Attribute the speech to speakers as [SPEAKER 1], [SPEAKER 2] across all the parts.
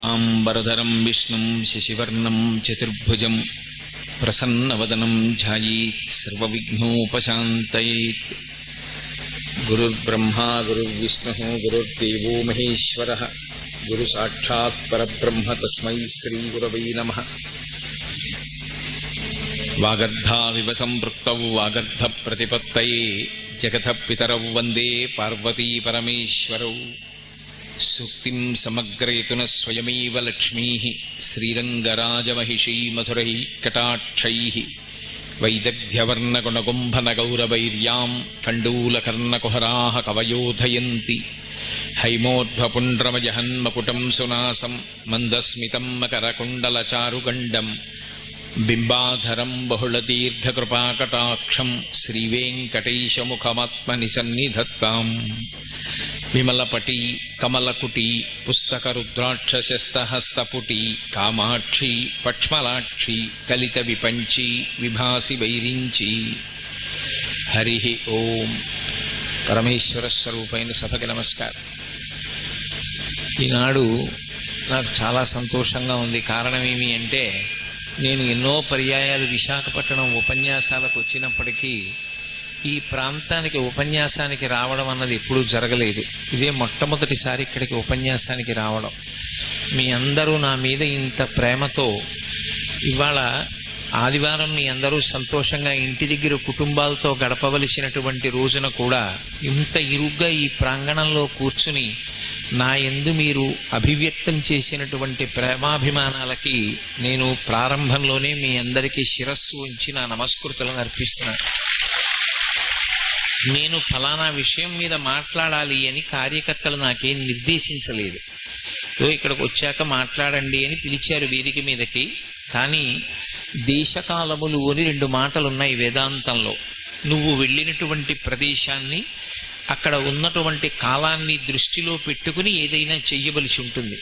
[SPEAKER 1] ఆంబరధరం విష్ణుం శశివర్ణం చతుర్భుజం ప్రసన్నవదనం ధ్యాయేత్ సర్వవిఘ్నోపశాంతయేత్. గురుర్బ్రహ్మా గురుర్విష్ణుః గురుర్దేవో మహేశ్వరః గురు సాక్షాత్ పరబ్రహ్మ తస్మై శ్రీ గురవై నమః. వాగర్ధావివ సంపృక్తౌ వాగర్ధ ప్రతిపత్తయే జగతః పితరౌ వందే పార్వతీ పరమేశ్వరౌ. సూక్తిం సమగ్రయతున స్వయమేవ లక్ష్మీః శ్రీరంగరాజమహిషీ మధురైః కటాక్షైః వైదగ్ధ్యవర్ణగుణగుంభనగౌరవైర్యాం కండూలకర్ణకుహరాः కవయోధయంతి. హైమోర్ధ్వపుండ్రమజహన్మకుటం సునాసం మందస్మితం మకరకుండలచారుగండం బింబాధరం బహుళదీర్ఘకృపాకటాక్షం శ్రీవేంకటేశముఖమాత్మని సన్నిధత్తాం. విమలపటి కమలకుటి పుస్తకరుద్రాక్షశస్తహస్తపుటి కామాక్షి పక్ష్మలాక్షి కలిత విపంచి విభాసి వైరించి. హరి ఓం. పరమేశ్వర స్వరూపైన సభకి నమస్కారం. ఈనాడు నాకు చాలా సంతోషంగా ఉంది. కారణం ఏమి అంటే, నేను ఎన్నో పర్యాయాలు విశాఖపట్నం ఉపన్యాసాలకు వచ్చినప్పటికీ ఈ ప్రాంతానికి ఉపన్యాసానికి రావడం అన్నది ఎప్పుడూ జరగలేదు. ఇదే మొట్టమొదటిసారి ఇక్కడికి ఉపన్యాసానికి రావడం. మీ అందరూ నా మీద ఇంత ప్రేమతో, ఇవాళ ఆదివారం మీ అందరూ సంతోషంగా ఇంటి దగ్గర కుటుంబాలతో గడపవలసినటువంటి రోజున కూడా ఇంత ఇరుగ్గా ఈ ప్రాంగణంలో కూర్చుని నా యందు మీరు అభివ్యక్తం చేసినటువంటి ప్రేమాభిమానాలకి నేను ప్రారంభంలోనే మీ అందరికీ శిరస్సు ఉంచి నా నమస్కృతులను అర్పిస్తున్నాను. నేను ఫలానా విషయం మీద మాట్లాడాలి అని కార్యకర్తలు నాకేం నిర్దేశించలేదు. ఇక్కడికి వచ్చాక మాట్లాడండి అని పిలిచారు వేదిక మీదకి. కానీ దేశకాలములు అని 2 మాటలున్నాయి వేదాంతంలో. నువ్వు వెళ్ళినటువంటి ప్రదేశాన్ని, అక్కడ ఉన్నటువంటి కాలాన్ని దృష్టిలో పెట్టుకుని ఏదైనా చెయ్యవలసి ఉంటుంది.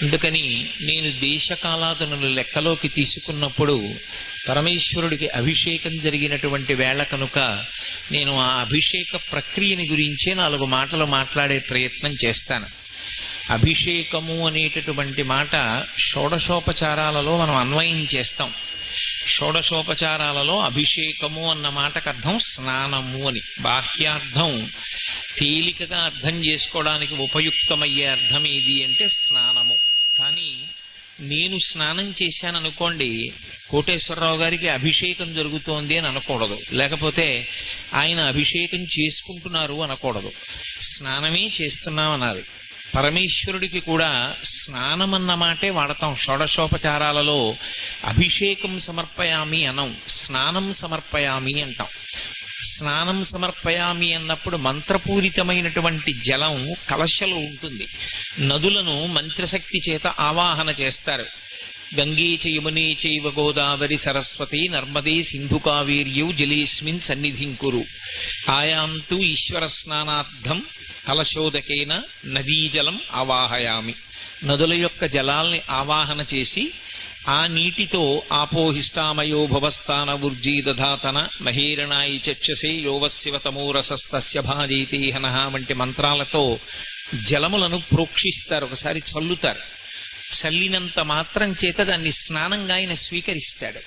[SPEAKER 1] అందుకని నేను దేశకాలాదులను లెక్కలోకి తీసుకున్నప్పుడు పరమేశ్వరుడికి అభిషేకం జరిగినటువంటి వేళ కనుక నేను ఆ అభిషేక ప్రక్రియని గురించే 4 మాటలు మాట్లాడే ప్రయత్నం చేస్తాను. అభిషేకము అనేటటువంటి మాట షోడశోపచారాలలో మనం అన్వయం చేస్తాం. షోడశోపచారాలలో అభిషేకము అన్న మాటకు అర్థం స్నానము అని. బాహ్యార్థం తేలికగా అర్థం చేసుకోవడానికి ఉపయుక్తమయ్యే అర్థం ఏది అంటే స్నానము. కానీ నేను స్నానం చేశాననుకోండి, కోటేశ్వరరావు గారికి అభిషేకం జరుగుతోంది అని అనకూడదు, లేకపోతే ఆయన అభిషేకం చేసుకుంటున్నారు అనకూడదు. స్నానమే చేస్తున్నాం అనాలి. పరమేశ్వరుడికి కూడా స్నానం అన్న మాటే వాడతాం. షోడశోపచారాలలో అభిషేకం సమర్పయామి అనం, స్నానం సమర్పయామి అంటాం. స్నానం సమర్పయామి అన్నప్పుడు మంత్రపూరితమైనటువంటి జలం కలశలో ఉంటుంది. నదులను మంత్రశక్తి చేత ఆవాహన చేస్తారు. గంగే చ యమునే చైవ గోదావరి సరస్వతి నర్మదే సింధు కావేర్యౌ జలేస్మిన్ సన్నిధింకురు. ఆయాంతు ఈశ్వర స్నానార్థం కలశోదకేన నదీజలం ఆవాహయామి. నదుల యొక్క జలాల్ని ఆవాహన చేసి ఆ నీటితో ఆపోహిష్టామయో భవస్థాన ఊర్జీ దధాతన మహేరణాయి చక్షసే యోవశివతమోరసస్తస్య భాజైతేహనః వంటి మంత్రాలతో జలములను ప్రోక్షిస్తారు. ఒకసారి చల్లుతారు. చల్లినంత మాత్రం చేత దాన్ని స్నానంగా ఆయన స్వీకరిస్తాడు.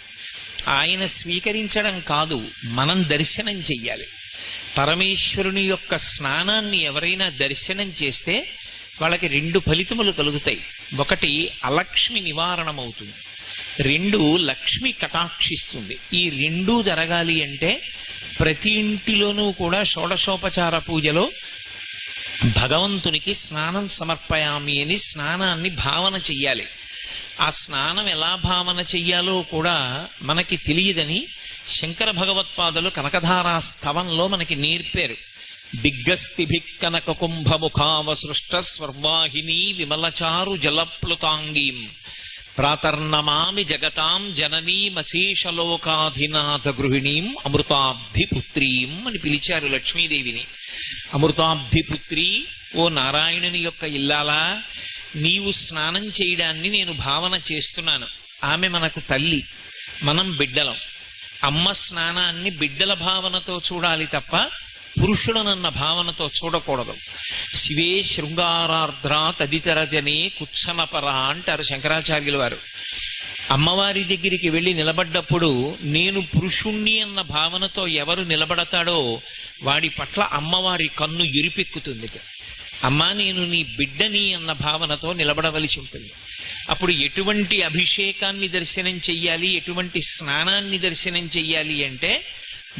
[SPEAKER 1] ఆయన స్వీకరించడం కాదు, మనం దర్శనం చెయ్యాలి. పరమేశ్వరుని యొక్క స్నానాన్ని ఎవరైనా దర్శనం చేస్తే వాళ్ళకి 2 ఫలితములు కలుగుతాయి. ఒకటి, అలక్ష్మి నివారణమవుతుంది. 2, లక్ష్మి కటాక్షిస్తుంది. ఈ 2 జరగాలి అంటే ప్రతి ఇంటిలోనూ కూడా షోడశోపచార పూజలో భగవంతునికి స్నానం సమర్పయామి అని స్నానాన్ని భావన చెయ్యాలి. ఆ స్నానం ఎలా భావన చెయ్యాలో కూడా మనకి తెలియదని శంకర భగవత్పాదులు కనకధారా స్తవంలో మనకి నేర్పారు. దిగ్గస్తిభిక్కనక కుంభముఖావసృష్ట స్వర్వాహిని విమలచారు జలప్లుతాంగీం ప్రాతర్నమామి జగతాం జననీమశేషలోకాధినాథ గృహిణీం అమృతాబ్ధిపుత్రీం అని పిలిచారు లక్ష్మీదేవిని. అమృతాబ్ధిపుత్రి, ఓ నారాయణుని యొక్క ఇల్లాలా, నీవు స్నానం చేయడాన్ని నేను భావన చేస్తున్నాను. ఆమె మనకు తల్లి, మనం బిడ్డలం. అమ్మ స్నానాన్ని బిడ్డల భావనతో చూడాలి తప్ప పురుషుడనన్న భావనతో చూడకూడదు. శివే శృంగారార్ద్ర తదితరజనే కుచ్చనపర అంటారు శంకరాచార్యుల వారు. అమ్మవారి దగ్గరికి వెళ్ళి నిలబడ్డప్పుడు నేను పురుషుణ్ణి అన్న భావనతో ఎవరు నిలబడతాడో వాడి పట్ల అమ్మవారి కన్ను ఎరిపెక్కుతుంది. అమ్మా నేను నీ బిడ్డని అన్న భావనతో నిలబడవలసి ఉంటుంది. అప్పుడు ఎటువంటి అభిషేకాన్ని దర్శనం చెయ్యాలి, ఎటువంటి స్నానాన్ని దర్శనం చెయ్యాలి అంటే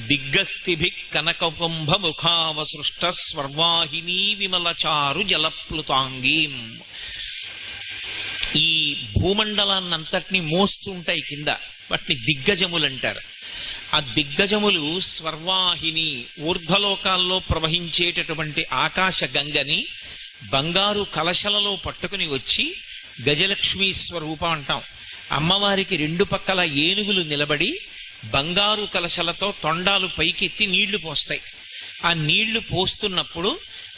[SPEAKER 1] దిగ్గస్థిభి కనకకుంభ ముఖావసృష్ట స్వర్వాహిని విమలచారు జలప్లుతాంగీం. ఈ భూమండలాన్నంతటినీ మోస్తుంటాయి కింద, వాటిని దిగ్గజములు అంటారు. ఆ దిగ్గజములు స్వర్వాహిని ఊర్ధ్వలోకాల్లో ప్రవహించేటటువంటి ఆకాశ గంగని బంగారు కలశలలో పట్టుకుని వచ్చి గజలక్ష్మీ స్వరూపం అంటాం. అమ్మవారికి రెండు పక్కల ఏనుగులు నిలబడి బంగారు కలశలతో తొండాలు పైకెత్తి నీళ్లు పోస్తాయి. ఆ నీళ్లు పోస్తున్నప్పుడు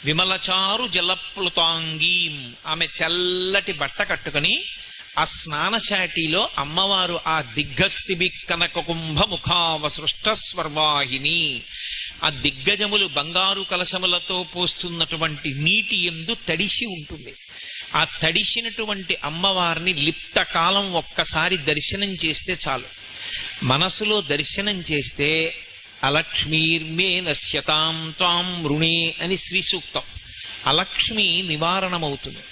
[SPEAKER 1] విమలచారు జలప్లుతాంగీం, ఆమె తెల్లటి బట్ట కట్టుకుని ఆ స్నానశాటిలో అమ్మవారు ఆ దిగ్గస్థిభి కనకకుంభ ముఖావసృష్ట స్వర్వాహిని, ఆ దిగ్గజములు బంగారు కలశములతో పోస్తున్నటువంటి నీటి యందు తడిసి ఉంటుంది. ఆ తడిసినటువంటి అమ్మవారిని లిప్త కాలం ఒక్కసారి దర్శనం చేస్తే చాలు. మనసులో దర్శనం చేస్తే అలక్ష్మీర్మే నశ్యతాం త్వాం రుణే అని శ్రీ సూక్తం. అలక్ష్మి నివారణమవుతుంది.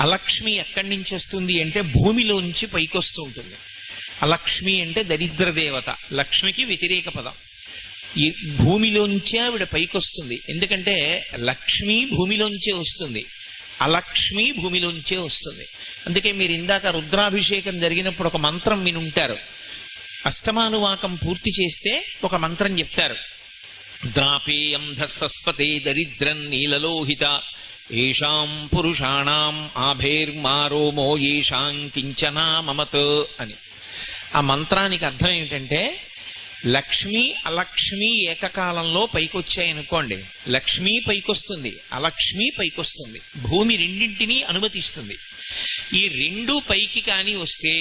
[SPEAKER 1] అలక్ష్మి ఎక్కడి నుంచి వస్తుంది అంటే భూమిలోంచి పైకొస్తూ ఉంటుంది. అలక్ష్మి అంటే దరిద్ర దేవత, లక్ష్మికి వ్యతిరేక పదం. ఈ భూమిలోంచే ఆవిడ పైకొస్తుంది. ఎందుకంటే లక్ష్మి భూమిలోంచే వస్తుంది, అలక్ష్మి భూమిలోంచే వస్తుంది. అందుకే మీరు ఇందాక రుద్రాభిషేకం జరిగినప్పుడు ఒక మంత్రం వినుంటారు. అష్టమానువాకం పూర్తి చేస్తే ఒక మంత్రం చెప్తారు. ద్రాపేయం ధస్సస్పతే దరిద్రం నీలలోహిత ఏషాం పురుషాణం ఆభేర్మారోమో ఏషాం కించనా మమత్ అని. ఆ మంత్రానికి అర్థం ఏమిటంటే లక్ష్మి అలక్ష్మి ఏకకాలంలో పైకొచ్చాయనుకోండి, లక్ష్మి పైకొస్తుంది, అలక్ష్మి పైకొస్తుంది. భూమి రెండింటినీ అనుమతిస్తుంది. ఈ రెండు పైకి కానీ వస్తే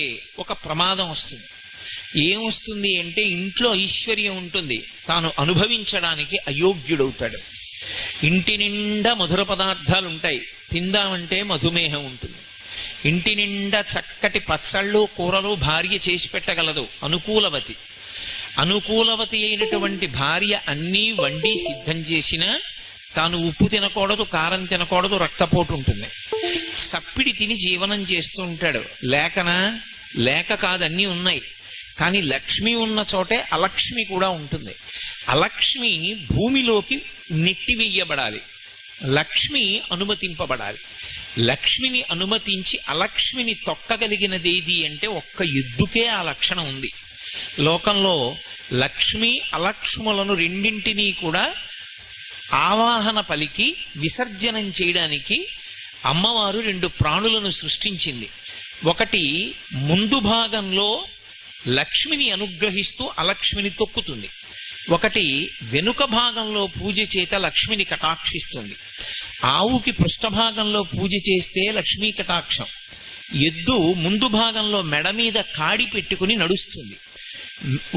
[SPEAKER 1] ఒక ప్రమాదం వస్తుంది. ఏమొస్తుంది అంటే ఇంట్లో ఐశ్వర్యం ఉంటుంది, తాను అనుభవించడానికి అయోగ్యుడవుతాడు. ఇంటి నిండా మధుర పదార్థాలు ఉంటాయి, తిందామంటే మధుమేహం ఉంటుంది. ఇంటి నిండా చక్కటి పచ్చళ్ళు కూరలు భార్య చేసి పెట్టగలదు, అనుకూలవతి. అనుకూలవతి అయినటువంటి భార్య అన్నీ వండి సిద్ధం చేసినా తాను ఉప్పు తినకూడదు, కారం తినకూడదు, రక్తపోటు ఉంటుంది. సప్పిడి తిని జీవనం చేస్తూ ఉంటాడు. లేక కాదు, అన్నీ ఉన్నాయి. కానీ లక్ష్మి ఉన్న చోటే అలక్ష్మి కూడా ఉంటుంది. అలక్ష్మి భూమిలోకి నెట్టివేయబడాలి, లక్ష్మి అనుమతింపబడాలి. లక్ష్మిని అనుమతించి అలక్ష్మిని తొక్కగలిగినదేది అంటే ఒక్క ఎద్దుకే ఆ లక్షణం ఉంది. లోకంలో లక్ష్మి అలక్ష్ములను రెండింటినీ కూడా ఆవాహన పలికి విసర్జనం చేయడానికి అమ్మవారు రెండు ప్రాణులను సృష్టించింది. ఒకటి ముందు భాగంలో లక్ష్మిని అనుగ్రహిస్తూ అలక్ష్మిని తొక్కుతుంది, ఒకటి వెనుక భాగంలో పూజ చేత లక్ష్మిని కటాక్షిస్తుంది. ఆవుకి పృష్ఠభాగంలో పూజ చేస్తే లక్ష్మీ కటాక్షం. ఎద్దు ముందు భాగంలో మెడ మీద కాడి పెట్టుకుని నడుస్తుంది.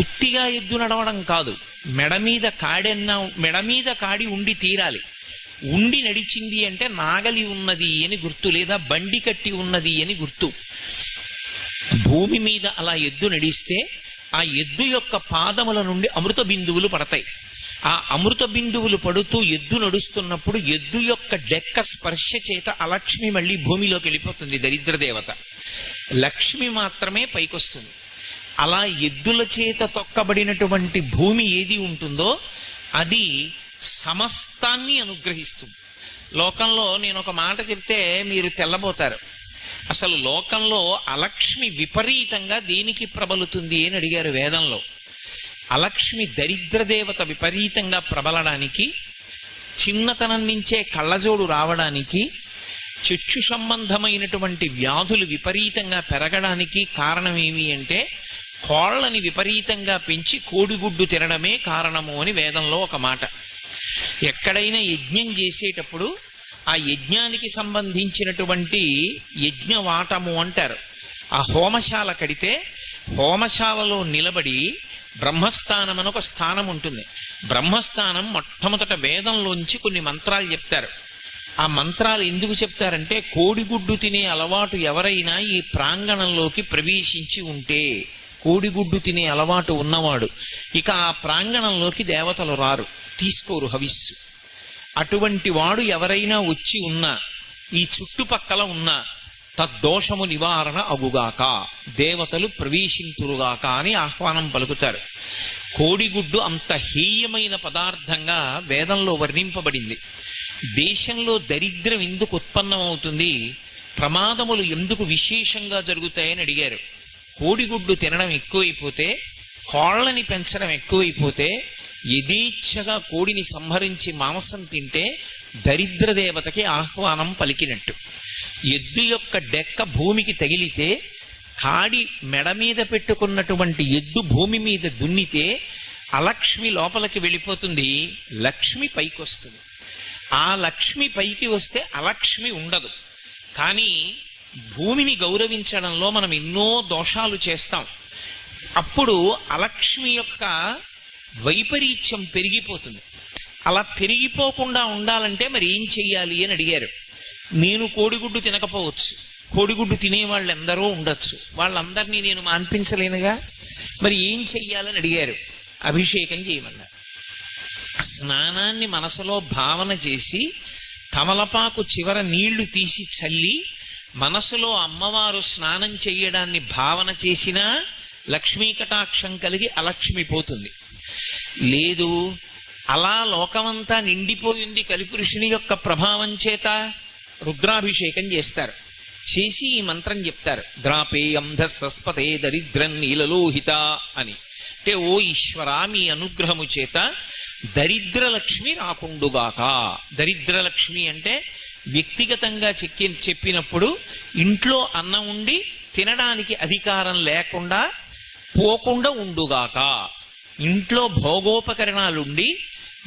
[SPEAKER 1] ఉత్తిగా ఎద్దు నడవడం కాదు, మెడ మీద కాడి ఉండి తీరాలి. ఉండి నడిచింది అంటే నాగలి ఉన్నది అని గుర్తు, లేదా బండి కట్టి ఉన్నది అని గుర్తు. భూమి మీద అలా ఎద్దు నడిస్తే ఆ ఎద్దు యొక్క పాదముల నుండి అమృత బిందువులు పడతాయి. ఆ అమృత బిందువులు పడుతూ ఎద్దు నడుస్తున్నప్పుడు ఎద్దు యొక్క డెక్క స్పర్శ చేత అలక్ష్మి మళ్ళీ భూమిలోకి వెళ్ళిపోతుంది, దరిద్రదేవత. లక్ష్మి మాత్రమే పైకొస్తుంది. అలా ఎద్దుల చేత తొక్కబడినటువంటి భూమి ఏది ఉంటుందో అది సమస్తాన్ని అనుగ్రహిస్తుంది. లోకంలో నేను ఒక మాట చెప్తే మీరు తెల్లబోతారు. అసలు లోకంలో అలక్ష్మి విపరీతంగా దేనికి ప్రబలుతుంది అని అడిగారు వేదంలో. అలక్ష్మి దరిద్రదేవత విపరీతంగా ప్రబలడానికి, చిన్నతనం నుంచే కళ్ళజోడు రావడానికి, చచ్చు సంబంధమైనటువంటి వ్యాధులు విపరీతంగా పెరగడానికి కారణం ఏమి అంటే కోళ్ళని విపరీతంగా పెంచి కోడిగుడ్డు తినడమే కారణము అని వేదంలో ఒక మాట. ఎక్కడైనా యజ్ఞం చేసేటప్పుడు ఆ యజ్ఞానికి సంబంధించినటువంటి యజ్ఞవాటము అంటారు. ఆ హోమశాల కడితే హోమశాలలో నిలబడి బ్రహ్మస్థానం అని ఒక స్థానం ఉంటుంది. బ్రహ్మస్థానం మొట్టమొదట వేదంలోంచి కొన్ని మంత్రాలు చెప్తారు. ఆ మంత్రాలు ఎందుకు చెప్తారంటే, కోడిగుడ్డు తినే అలవాటు ఎవరైనా ఈ ప్రాంగణంలోకి ప్రవేశించి ఉంటే, కోడిగుడ్డు తినే అలవాటు ఉన్నవాడు ఇక ఆ ప్రాంగణంలోకి దేవతలు రారు, తీసుకోరు హవిస్సు. అటువంటి వాడు ఎవరైనా వచ్చి ఉన్నా, ఈ చుట్టుపక్కల ఉన్నా తద్దోషము నివారణ అగుగాక, దేవతలు ప్రవేశింతురుగాక అని ఆహ్వానం పలుకుతారు. కోడిగుడ్డు అంత హేయమైన పదార్థంగా వేదంలో వర్ణింపబడింది. దేశంలో దరిద్రం ఎందుకు ఉత్పన్నమవుతుంది, ప్రమాదములు ఎందుకు విశేషంగా జరుగుతాయని అడిగారు. కోడిగుడ్డు తినడం ఎక్కువైపోతే, కోళ్ళని పెంచడం ఎక్కువైపోతే, యథేచ్ఛగా కోడిని సంహరించి మాంసం తింటే దరిద్ర దేవతకి ఆహ్వానం పలికినట్టు. ఎద్దు యొక్క డెక్క భూమికి తగిలితే, కాడి మెడ మీద పెట్టుకున్నటువంటి ఎద్దు భూమి మీద దున్నితే అలక్ష్మి లోపలికి వెళ్ళిపోతుంది, లక్ష్మి పైకి వస్తుంది. ఆ లక్ష్మి పైకి వస్తే అలక్ష్మి ఉండదు. కానీ భూమిని గౌరవించడంలో మనం ఎన్నో దోషాలు చేస్తాం. అప్పుడు అలక్ష్మి యొక్క వైపరీత్యం పెరిగిపోతుంది. అలా పెరిగిపోకుండా ఉండాలంటే మరి ఏం చెయ్యాలి అని అడిగారు. నేను కోడిగుడ్డు తినకపోవచ్చు, కోడిగుడ్డు తినేవాళ్ళు ఎందరో ఉండొచ్చు, వాళ్ళందరినీ నేను మాన్పించలేనుగా, మరి ఏం చెయ్యాలని అడిగారు. అభిషేకం చేయమన్నారు. స్నానాన్ని మనసులో భావన చేసి తమలపాకు చివర నీళ్లు తీసి చల్లి మనసులో అమ్మవారు స్నానం చెయ్యడాన్ని భావన చేసినా లక్ష్మీ కటాక్షం కలిగి అలక్ష్మి పోతుంది. లేదు, అలా లోకమంతా నిండిపోయింది కలిపురుషుని యొక్క ప్రభావం చేత, రుద్రాభిషేకం చేస్తారు. చేసి ఈ మంత్రం చెప్తారు, ద్రాపేయం ధస్పతే దరిద్రం నీలలోహిత అని. అంటే ఓ ఈశ్వరా, మీ అనుగ్రహము చేత దరిద్రలక్ష్మి రాకుండుగాక. దరిద్రలక్ష్మి అంటే వ్యక్తిగతంగా చెప్పినప్పుడు ఇంట్లో అన్నం ఉండి తినడానికి అధికారం లేకుండా పోకుండా ఉండుగాక, ఇంట్లో భోగోపకరణాలుండి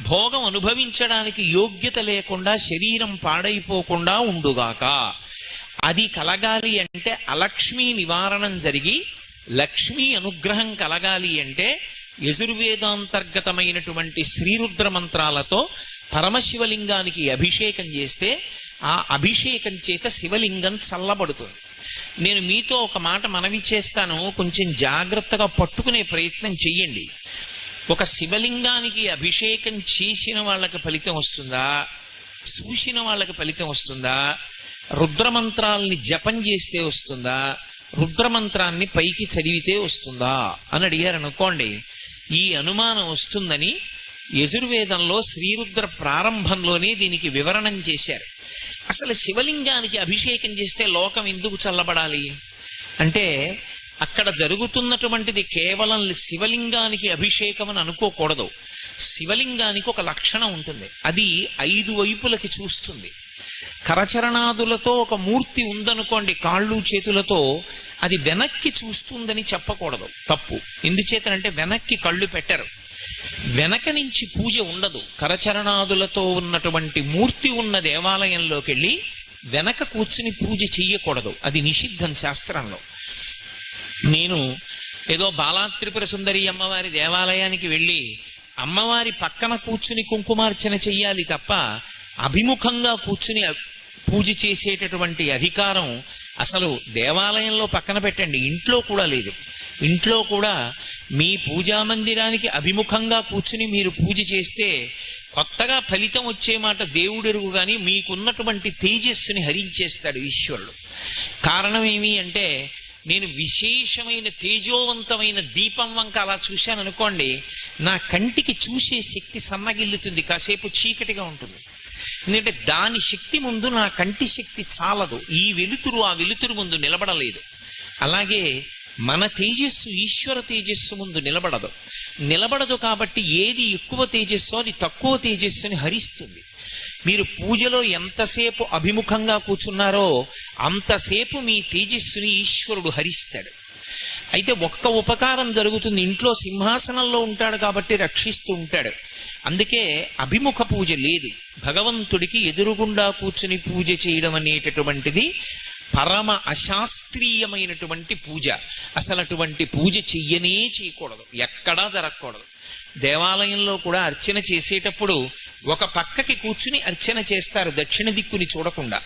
[SPEAKER 1] భోగం అనుభవించడానికి యోగ్యత లేకుండా శరీరం పాడైపోకుండా ఉండుగాక. అది కలగాలి అంటే అలక్ష్మీ నివారణం జరిగి లక్ష్మీ అనుగ్రహం కలగాలి అంటే యజుర్వేదాంతర్గతమైనటువంటి శ్రీరుద్ర మంత్రాలతో పరమశివలింగానికి అభిషేకం చేస్తే ఆ అభిషేకం చేత శివలింగం చల్లబడుతుంది. నేను మీతో ఒక మాట మనవి చేస్తాను, కొంచెం జాగ్రత్తగా పట్టుకునే ప్రయత్నం చెయ్యండి. ఒక శివలింగానికి అభిషేకం చేసిన వాళ్ళకి ఫలితం వస్తుందా, చూసిన వాళ్ళకి ఫలితం వస్తుందా, రుద్రమంత్రాల్ని జపం చేస్తే వస్తుందా, రుద్రమంత్రాన్ని పైకి చదివితే వస్తుందా అని అడిగారు అనుకోండి. ఈ అనుమానం వస్తుందని యజుర్వేదంలో శ్రీరుద్ర ప్రారంభంలోనే దీనికి వివరణం చేశారు. అసలు శివలింగానికి అభిషేకం చేస్తే లోకం ఎందుకు చల్లబడాలి అంటే, అక్కడ జరుగుతున్నటువంటిది కేవలం శివలింగానికి అభిషేకం అని అనుకోకూడదు. శివలింగానికి ఒక లక్షణం ఉంటుంది, అది 5 వైపులకి చూస్తుంది. కరచరణాదులతో ఒక మూర్తి ఉందనుకోండి, కాళ్ళు చేతులతో, అది వెనక్కి చూస్తుందని చెప్పకూడదు, తప్పు. ఎందుచేతనంటే వెనక్కి కళ్ళు పెట్టరు, వెనక నుంచి పూజ ఉండదు. కరచరణాదులతో ఉన్నటువంటి మూర్తి ఉన్న దేవాలయంలోకి వెళ్ళి వెనక కూర్చుని పూజ చెయ్యకూడదు, అది నిషిద్ధం శాస్త్రంలో. నేను ఏదో బాలాత్రిపుర సుందరి అమ్మవారి దేవాలయానికి వెళ్ళి అమ్మవారి పక్కన కూర్చుని కుంకుమార్చన చెయ్యాలి తప్ప అభిముఖంగా కూర్చుని పూజ చేసేటటువంటి అధికారం అసలు దేవాలయంలో పక్కన పెట్టండి, ఇంట్లో కూడా లేదు. ఇంట్లో కూడా మీ పూజా మందిరానికి అభిముఖంగా కూర్చుని మీరు పూజ చేస్తే కొత్తగా ఫలితం వచ్చే మాట దేవుడెరుగు, కానీ మీకున్నటువంటి తేజస్సుని హరించేస్తాడు ఈశ్వరుడు. కారణం ఏమి అంటే, నేను విశేషమైన తేజోవంతమైన దీపం వంక అలా చూశాను అనుకోండి, నా కంటికి చూసే శక్తి సన్నగిల్లుతుంది, కాసేపు చీకటిగా ఉంటుంది. ఎందుకంటే దాని శక్తి ముందు నా కంటి శక్తి చాలదు, ఈ వెలుతురు ఆ వెలుతురు ముందు నిలబడలేదు. అలాగే మన తేజస్సు ఈశ్వర తేజస్సు ముందు నిలబడదు. కాబట్టి ఏది ఎక్కువ తేజస్సు అది తక్కువ తేజస్సుని హరిస్తుంది. మీరు పూజలో ఎంతసేపు అభిముఖంగా కూర్చున్నారో అంతసేపు మీ తేజస్సుని ఈశ్వరుడు హరిస్తాడు. అయితే ఒక్క ఉపకారం జరుగుతుంది, ఇంట్లో సింహాసనంలో ఉంటాడు కాబట్టి రక్షిస్తూ ఉంటాడు. అందుకే అభిముఖ పూజ లేదు, భగవంతుడికి ఎదురుగుండా కూర్చుని పూజ చేయడం అనేటటువంటిది పరమ అశాస్త్రీయమైనటువంటి పూజ. అసలు అటువంటి పూజ చెయ్యనే చేయకూడదు, ఎక్కడా జరగకూడదు. దేవాలయంలో కూడా అర్చన చేసేటప్పుడు ఒక పక్కకి కూర్చుని అర్చన చేస్తారు, దక్షిణ దిక్కుని చూడకుండా.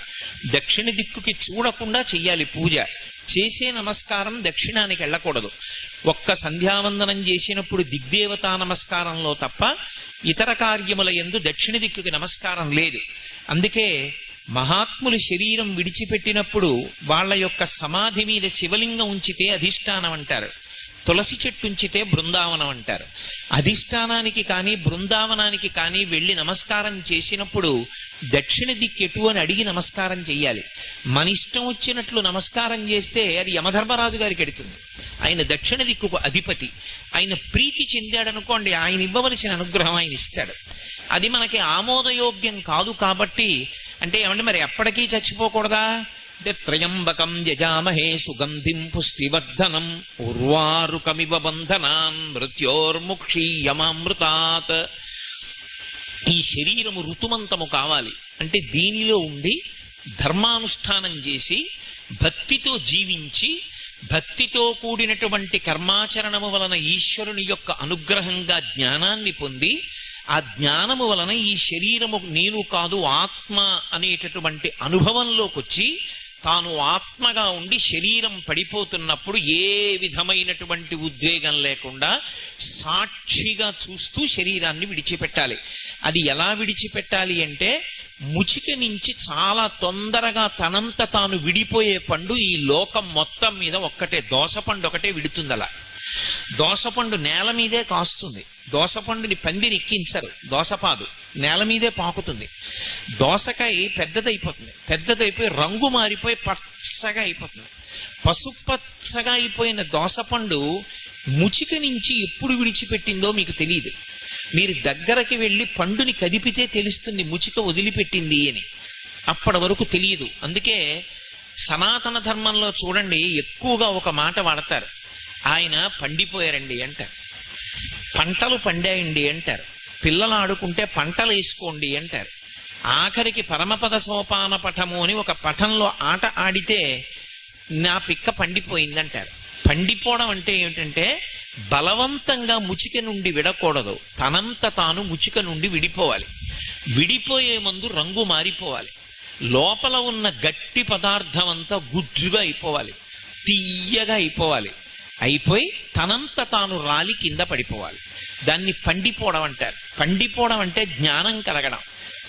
[SPEAKER 1] దక్షిణ దిక్కుకి చూడకుండా చెయ్యాలి పూజ. చేసే నమస్కారం దక్షిణానికి వెళ్ళకూడదు. ఒక్క సంధ్యావందనం చేసినప్పుడు దిగ్దేవతా నమస్కారంలో తప్ప ఇతర కార్యముల యందు దక్షిణ దిక్కుకి నమస్కారం లేదు. అందుకే మహాత్ములు శరీరం విడిచిపెట్టినప్పుడు వాళ్ళ యొక్క సమాధి మీద శివలింగం ఉంచితే అధిష్టానం అంటారు, తులసి చెట్టు ఉంచితే బృందావనం అంటారు. అధిష్టానానికి కానీ బృందావనానికి కానీ వెళ్ళి నమస్కారం చేసినప్పుడు దక్షిణ దిక్కెటు అని అడిగి నమస్కారం చెయ్యాలి. మన ఇష్టం వచ్చినట్లు నమస్కారం చేస్తే అది యమధర్మరాజు గారికి ఎడుతుంది. ఆయన దక్షిణ దిక్కుకు అధిపతి. ఆయన ప్రీతి చెందాడనుకోండి, ఆయన ఇవ్వవలసిన అనుగ్రహం ఆయన ఇస్తాడు. అది మనకి ఆమోదయోగ్యం కాదు కాబట్టి, అంటే ఏమంటే మరి ఎప్పటికీ చచ్చిపోకూడదా అంటే, త్రయంబకం యజామహే సుగంధిం పుష్టివర్ధనం ఉర్వారుకమివ బంధనాన్ మృత్యోర్ముక్షీయమామృతాత్. ఈ శరీరము ఋతుమంతము కావాలి అంటే దీనిలో ఉండి ధర్మానుష్ఠానం చేసి భక్తితో జీవించి భక్తితో కూడినటువంటి కర్మాచరణము వలన ఈశ్వరుని యొక్క అనుగ్రహంగా జ్ఞానాన్ని పొంది ఆ జ్ఞానము వలన ఈ శరీరము నేను కాదు ఆత్మ అనేటటువంటి అనుభవంలోకి వచ్చి తాను ఆత్మగా ఉండి శరీరం పడిపోతున్నప్పుడు ఏ విధమైనటువంటి ఉద్వేగం లేకుండా సాక్షిగా చూస్తూ శరీరాన్ని విడిచిపెట్టాలి. అది ఎలా విడిచిపెట్టాలి అంటే, ముచిక నుంచి చాలా తొందరగా తనంత తాను విడిపోయే పండు ఈ లోకం మొత్తం మీద ఒక్కటే, దోసపండు ఒకటే విడుతుంది. అలా దోసపండు నేల మీదే కాస్తుంది. దోసపండుని పందిరి ఎక్కించరు, దోసపాదు నేల మీదే పాకుతుంది. దోసకాయ పెద్దదైపోయి రంగు మారిపోయి పచ్చగా అయిపోతుంది. పసుపచ్చగా అయిపోయిన దోసపండు ముచిక నుంచి ఎప్పుడు విడిచిపెట్టిందో మీకు తెలియదు. మీరు దగ్గరకి వెళ్ళి పండుని కదిపితే తెలుస్తుంది ముచిక వదిలిపెట్టింది అని. అప్పటి వరకు తెలియదు. అందుకే సనాతన ధర్మంలో చూడండి, ఎక్కువగా ఒక మాట వాడతారు, ఆయన పండిపోయారండి అంటారు, పంటలు పండాయండి అంటారు, పిల్లలు ఆడుకుంటే పంటలు వేసుకోండి అంటారు. ఆఖరికి పరమపద సోపాన పఠము అని ఒక పఠంలో ఆట ఆడితే నా పిక్క పండిపోయిందంటారు. పండిపోవడం అంటే ఏమిటంటే, బలవంతంగా ముచిక నుండి విడకూడదు, తనంత తాను ముచిక నుండి విడిపోవాలి. విడిపోయే ముందు రంగు మారిపోవాలి, లోపల ఉన్న గట్టి పదార్థం అంతా గుజ్జుగా అయిపోవాలి, తీయగా అయిపోవాలి. అయిపోయి తనంత తాను రాలి కింద పడిపోవాలి. దాన్ని పండిపోవడం అంటారు. పండిపోవడం అంటే జ్ఞానం కలగడం.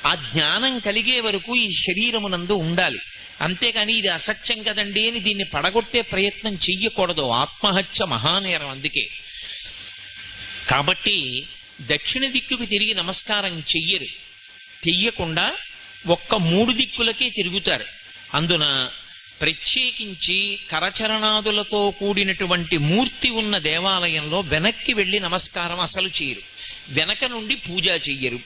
[SPEAKER 1] ఆ జ్ఞానం కలిగే వరకు ఈ శరీరమునందు ఉండాలి. అంతేకాని ఇది అసత్యం కదండి అని దీన్ని పడగొట్టే ప్రయత్నం చెయ్యకూడదు. ఆత్మహత్య మహానేరం. అందుకే కాబట్టి దక్షిణ దిక్కుకు తిరిగి నమస్కారం చెయ్యకుండా ఒక్క 3 దిక్కులకే తిరుగుతారు. అందున ప్రత్యేకించి కరచరణాదులతో కూడినటువంటి మూర్తి ఉన్న దేవాలయంలో వెనక్కి వెళ్ళి నమస్కారం అసలు చేయరు, వెనక నుండి పూజ చెయ్యరు.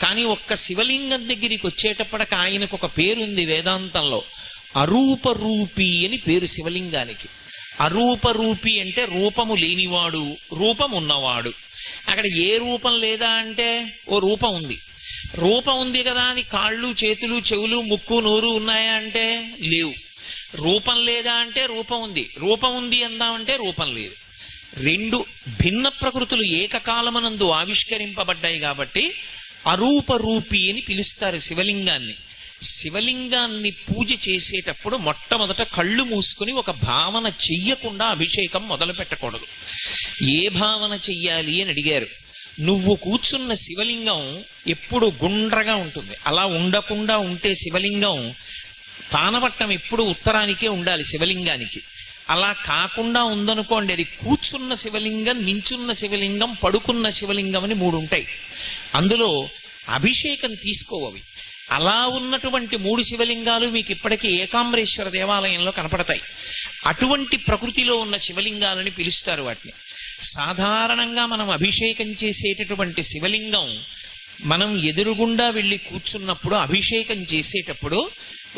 [SPEAKER 1] కానీ ఒక్క శివలింగం దగ్గరికి వచ్చేటప్పటికి ఆయనకు ఒక పేరుంది వేదాంతంలో, అరూపరూపి అని పేరు శివలింగానికి. అరూపరూపి అంటే రూపము లేనివాడు, రూపం ఉన్నవాడు. అక్కడ ఏ రూపం లేదా అంటే ఓ రూపం ఉంది. రూపం ఉంది కదా అని కాళ్ళు చేతులు చెవులు ముక్కు నోరు ఉన్నాయా అంటే లేవు. రూపం లేదా అంటే రూపం ఉంది. రూపం ఉంది అందామంటే రూపం లేదు. 2 భిన్న ప్రకృతులు ఏకకాలమనందు ఆవిష్కరింపబడ్డాయి కాబట్టి అరూపరూపి అని పిలుస్తారు శివలింగాన్ని. శివలింగాన్ని పూజ చేసేటప్పుడు మొట్టమొదట కళ్ళు మూసుకుని ఒక భావన చెయ్యకుండా అభిషేకం మొదలు పెట్టకూడదు. ఏ భావన చెయ్యాలి అని అడిగారు. నువ్వు కూర్చున్న శివలింగం ఎప్పుడు గుండ్రగా ఉంటుంది. అలా ఉండకుండా ఉంటే శివలింగం పానవట్టం ఎప్పుడు ఉత్తరానికే ఉండాలి శివలింగానికి. అలా కాకుండా ఉందనుకోండి, అది కూర్చున్న శివలింగం, నించున్న శివలింగం, పడుకున్న శివలింగం అని 3 ఉంటాయి. అందులో అభిషేకం తీసుకోవవి. అలా ఉన్నటువంటి 3 శివలింగాలు మీకు ఇప్పటికీ ఏకాంబరేశ్వర దేవాలయంలో కనపడతాయి. అటువంటి ప్రకృతిలో ఉన్న శివలింగాలని పిలుస్తారు వాటిని. సాధారణంగా మనం అభిషేకం చేసేటటువంటి శివలింగం మనం ఎదురుగుండా వెళ్ళి కూర్చున్నప్పుడు అభిషేకం చేసేటప్పుడు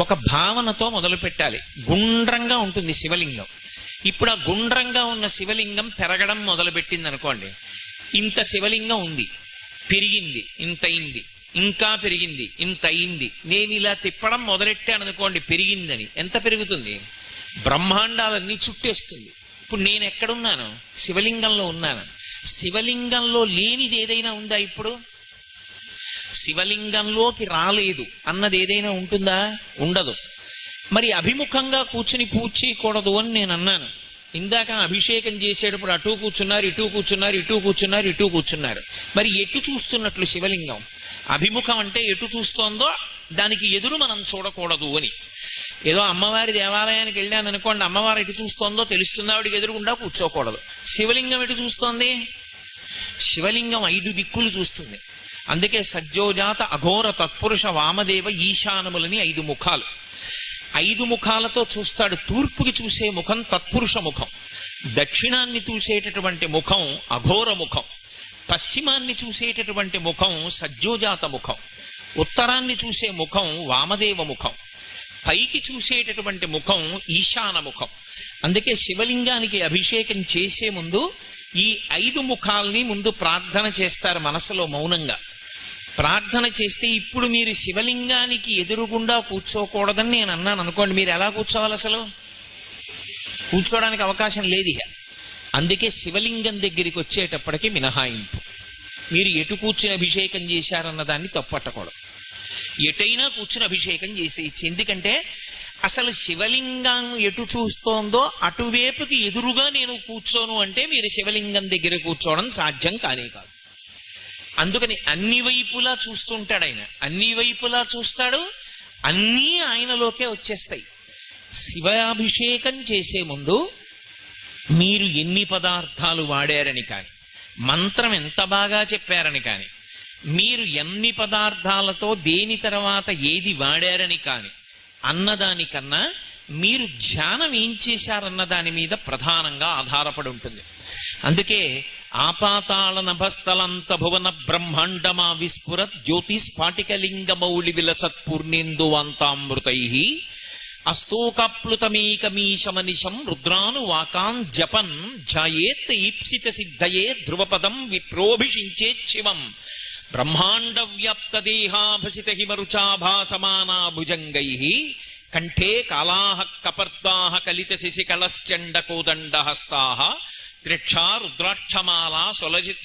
[SPEAKER 1] ఒక భావనతో మొదలు పెట్టాలి. గుండ్రంగా ఉంటుంది శివలింగం. ఇప్పుడు ఆ గుండ్రంగా ఉన్న శివలింగం పెరగడం మొదలుపెట్టింది అనుకోండి. ఇంత శివలింగం ఉంది, పెరిగింది, ఇంతయింది, ఇంకా పెరిగింది, ఇంత అయింది. నేను ఇలా తిప్పడం మొదలెట్టాను అనుకోండి, పెరిగిందని. ఎంత పెరుగుతుంది? బ్రహ్మాండాలన్నీ చుట్టేస్తుంది. ఇప్పుడు నేను ఎక్కడున్నాను? శివలింగంలో ఉన్నాను. శివలింగంలో లేనిది ఏదైనా ఉందా? ఇప్పుడు శివలింగంలోకి రాలేదు అన్నది ఏదైనా ఉంటుందా? ఉండదు. మరి అభిముఖంగా కూర్చుని పూజ చేయకూడదు అని నేను అన్నాను. ఇందాక అభిషేకం చేసేటప్పుడు అటు కూర్చున్నారు, ఇటు కూర్చున్నారు, ఇటు కూర్చున్నారు, ఇటు కూర్చున్నారు. మరి ఎటు చూస్తున్నట్లు శివలింగం? అభిముఖం అంటే ఎటు చూస్తోందో దానికి ఎదురు మనం చూడకూడదు అని. ఏదో అమ్మవారి దేవాలయానికి వెళ్ళాను అనుకోండి, అమ్మవారు ఎటు చూస్తోందో తెలుస్తుంది, ఆవిడికి ఎదురుగుండా కూర్చోకూడదు. శివలింగం ఎటు చూస్తోంది? శివలింగం 5 దిక్కులు చూస్తుంది. అందుకే సజ్జోజాత అఘోర తత్పురుష వామదేవ ఈశానములని 5 ముఖాలు. 5 ముఖాలతో చూస్తాడు. తూర్పుకి చూసే ముఖం తత్పురుష ముఖం, దక్షిణాన్ని చూసేటటువంటి ముఖం అఘోర ముఖం, పశ్చిమాన్ని చూసేటటువంటి ముఖం సజ్జోజాత ముఖం, ఉత్తరాన్ని చూసే ముఖం వామదేవ ముఖం, పైకి చూసేటటువంటి ముఖం ఈశాన ముఖం. అందుకే శివలింగానికి అభిషేకం చేసే ముందు ఈ 5 ముఖాల్ని ముందు ప్రార్థన చేస్తారు మనసులో మౌనంగా. ప్రార్థన చేస్తే ఇప్పుడు మీరు శివలింగానికి ఎదురుగుండా కూర్చోకూడదని నేను అన్నాను అనుకోండి, మీరు ఎలా కూర్చోవాలి? అసలు కూర్చోడానికి అవకాశం లేదు. అందుకే శివలింగం దగ్గరికి వచ్చేటప్పటికి మినహాయింపు. మీరు ఎటు కూర్చుని అభిషేకం చేశారన్న దాన్ని తప్పట్టకూడదు. ఎటైనా కూర్చుని అభిషేకం చేసేయచ్చు. ఎందుకంటే అసలు శివలింగం ఎటు చూస్తోందో అటువైపుకి ఎదురుగా నేను కూర్చోను అంటే మీరు శివలింగం దగ్గర కూర్చోవడం సాధ్యం కానే కాదు. అందుకని అన్ని వైపులా చూస్తుంటాడు ఆయన. అన్ని వైపులా చూస్తాడు, అన్నీ ఆయనలోకే వచ్చేస్తాయి. శివాభిషేకం చేసే ముందు మీరు ఎన్ని పదార్థాలు వాడారని కానీ, మంత్రం ఎంత బాగా చెప్పారని కానీ, మీరు ఎన్ని పదార్థాలతో దేని తర్వాత ఏది వాడారని కానీ అన్నదానికన్నా మీరు ధ్యానం ఏం చేశారన్న దాని మీద ప్రధానంగా ఆధారపడి ఉంటుంది. అందుకే ఆపాతాళ నభస్థలంత భువన బ్రహ్మాండమా విస్ఫురత్ జ్యోతిస్ఫాటికలింగ మౌళి విలసత్పూర్ణేందువాంతామృతై అస్తోకాప్లుతమేకమీశమనిశం రుద్రాను వాకాన్ జపన్ ధ్యాయేత్ ఈప్సిత సిద్ధయే ధ్రువపదం విప్రోభిషించేత్ శివం బ్రహ్మాండ వ్యాప్త దేహాభసిత హిమరుచాభాసమానా భుజంగై కంఠే కాళాః కపర్దాః కలిత శశికళశ్చండ కోదండహస్తాః త్రిక్షా రుద్రాక్షమాలా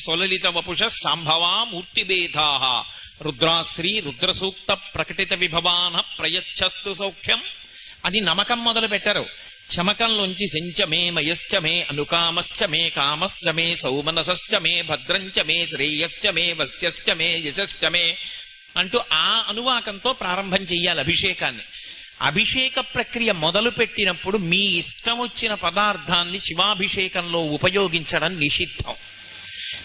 [SPEAKER 1] సొలలిత వపుష సాంభవా మూర్తిభేదాః రుద్రాశ్రీ రుద్రసూక్త ప్రకటిత విభవాన ప్రయచ్చస్తు సౌఖ్యం అని నమకం మొదలు పెట్టారు. చమకంలోంచి శంచమే మయశ్చ మే అనుకామశ్చ మే కామశ్చ మే సౌమనసశ్చ మే భద్రంచ మే శ్రేయశ్చ మే వశ్యశ్చ మే యశశ్చ మే అంటూ ఆ అనువాకంతో ప్రారంభం చెయ్యాలి అభిషేకాన్ని. అభిషేక ప్రక్రియ మొదలు పెట్టినప్పుడు మీ ఇష్టం వచ్చిన పదార్థాన్ని శివాభిషేకంలో ఉపయోగించడం నిషిద్ధం.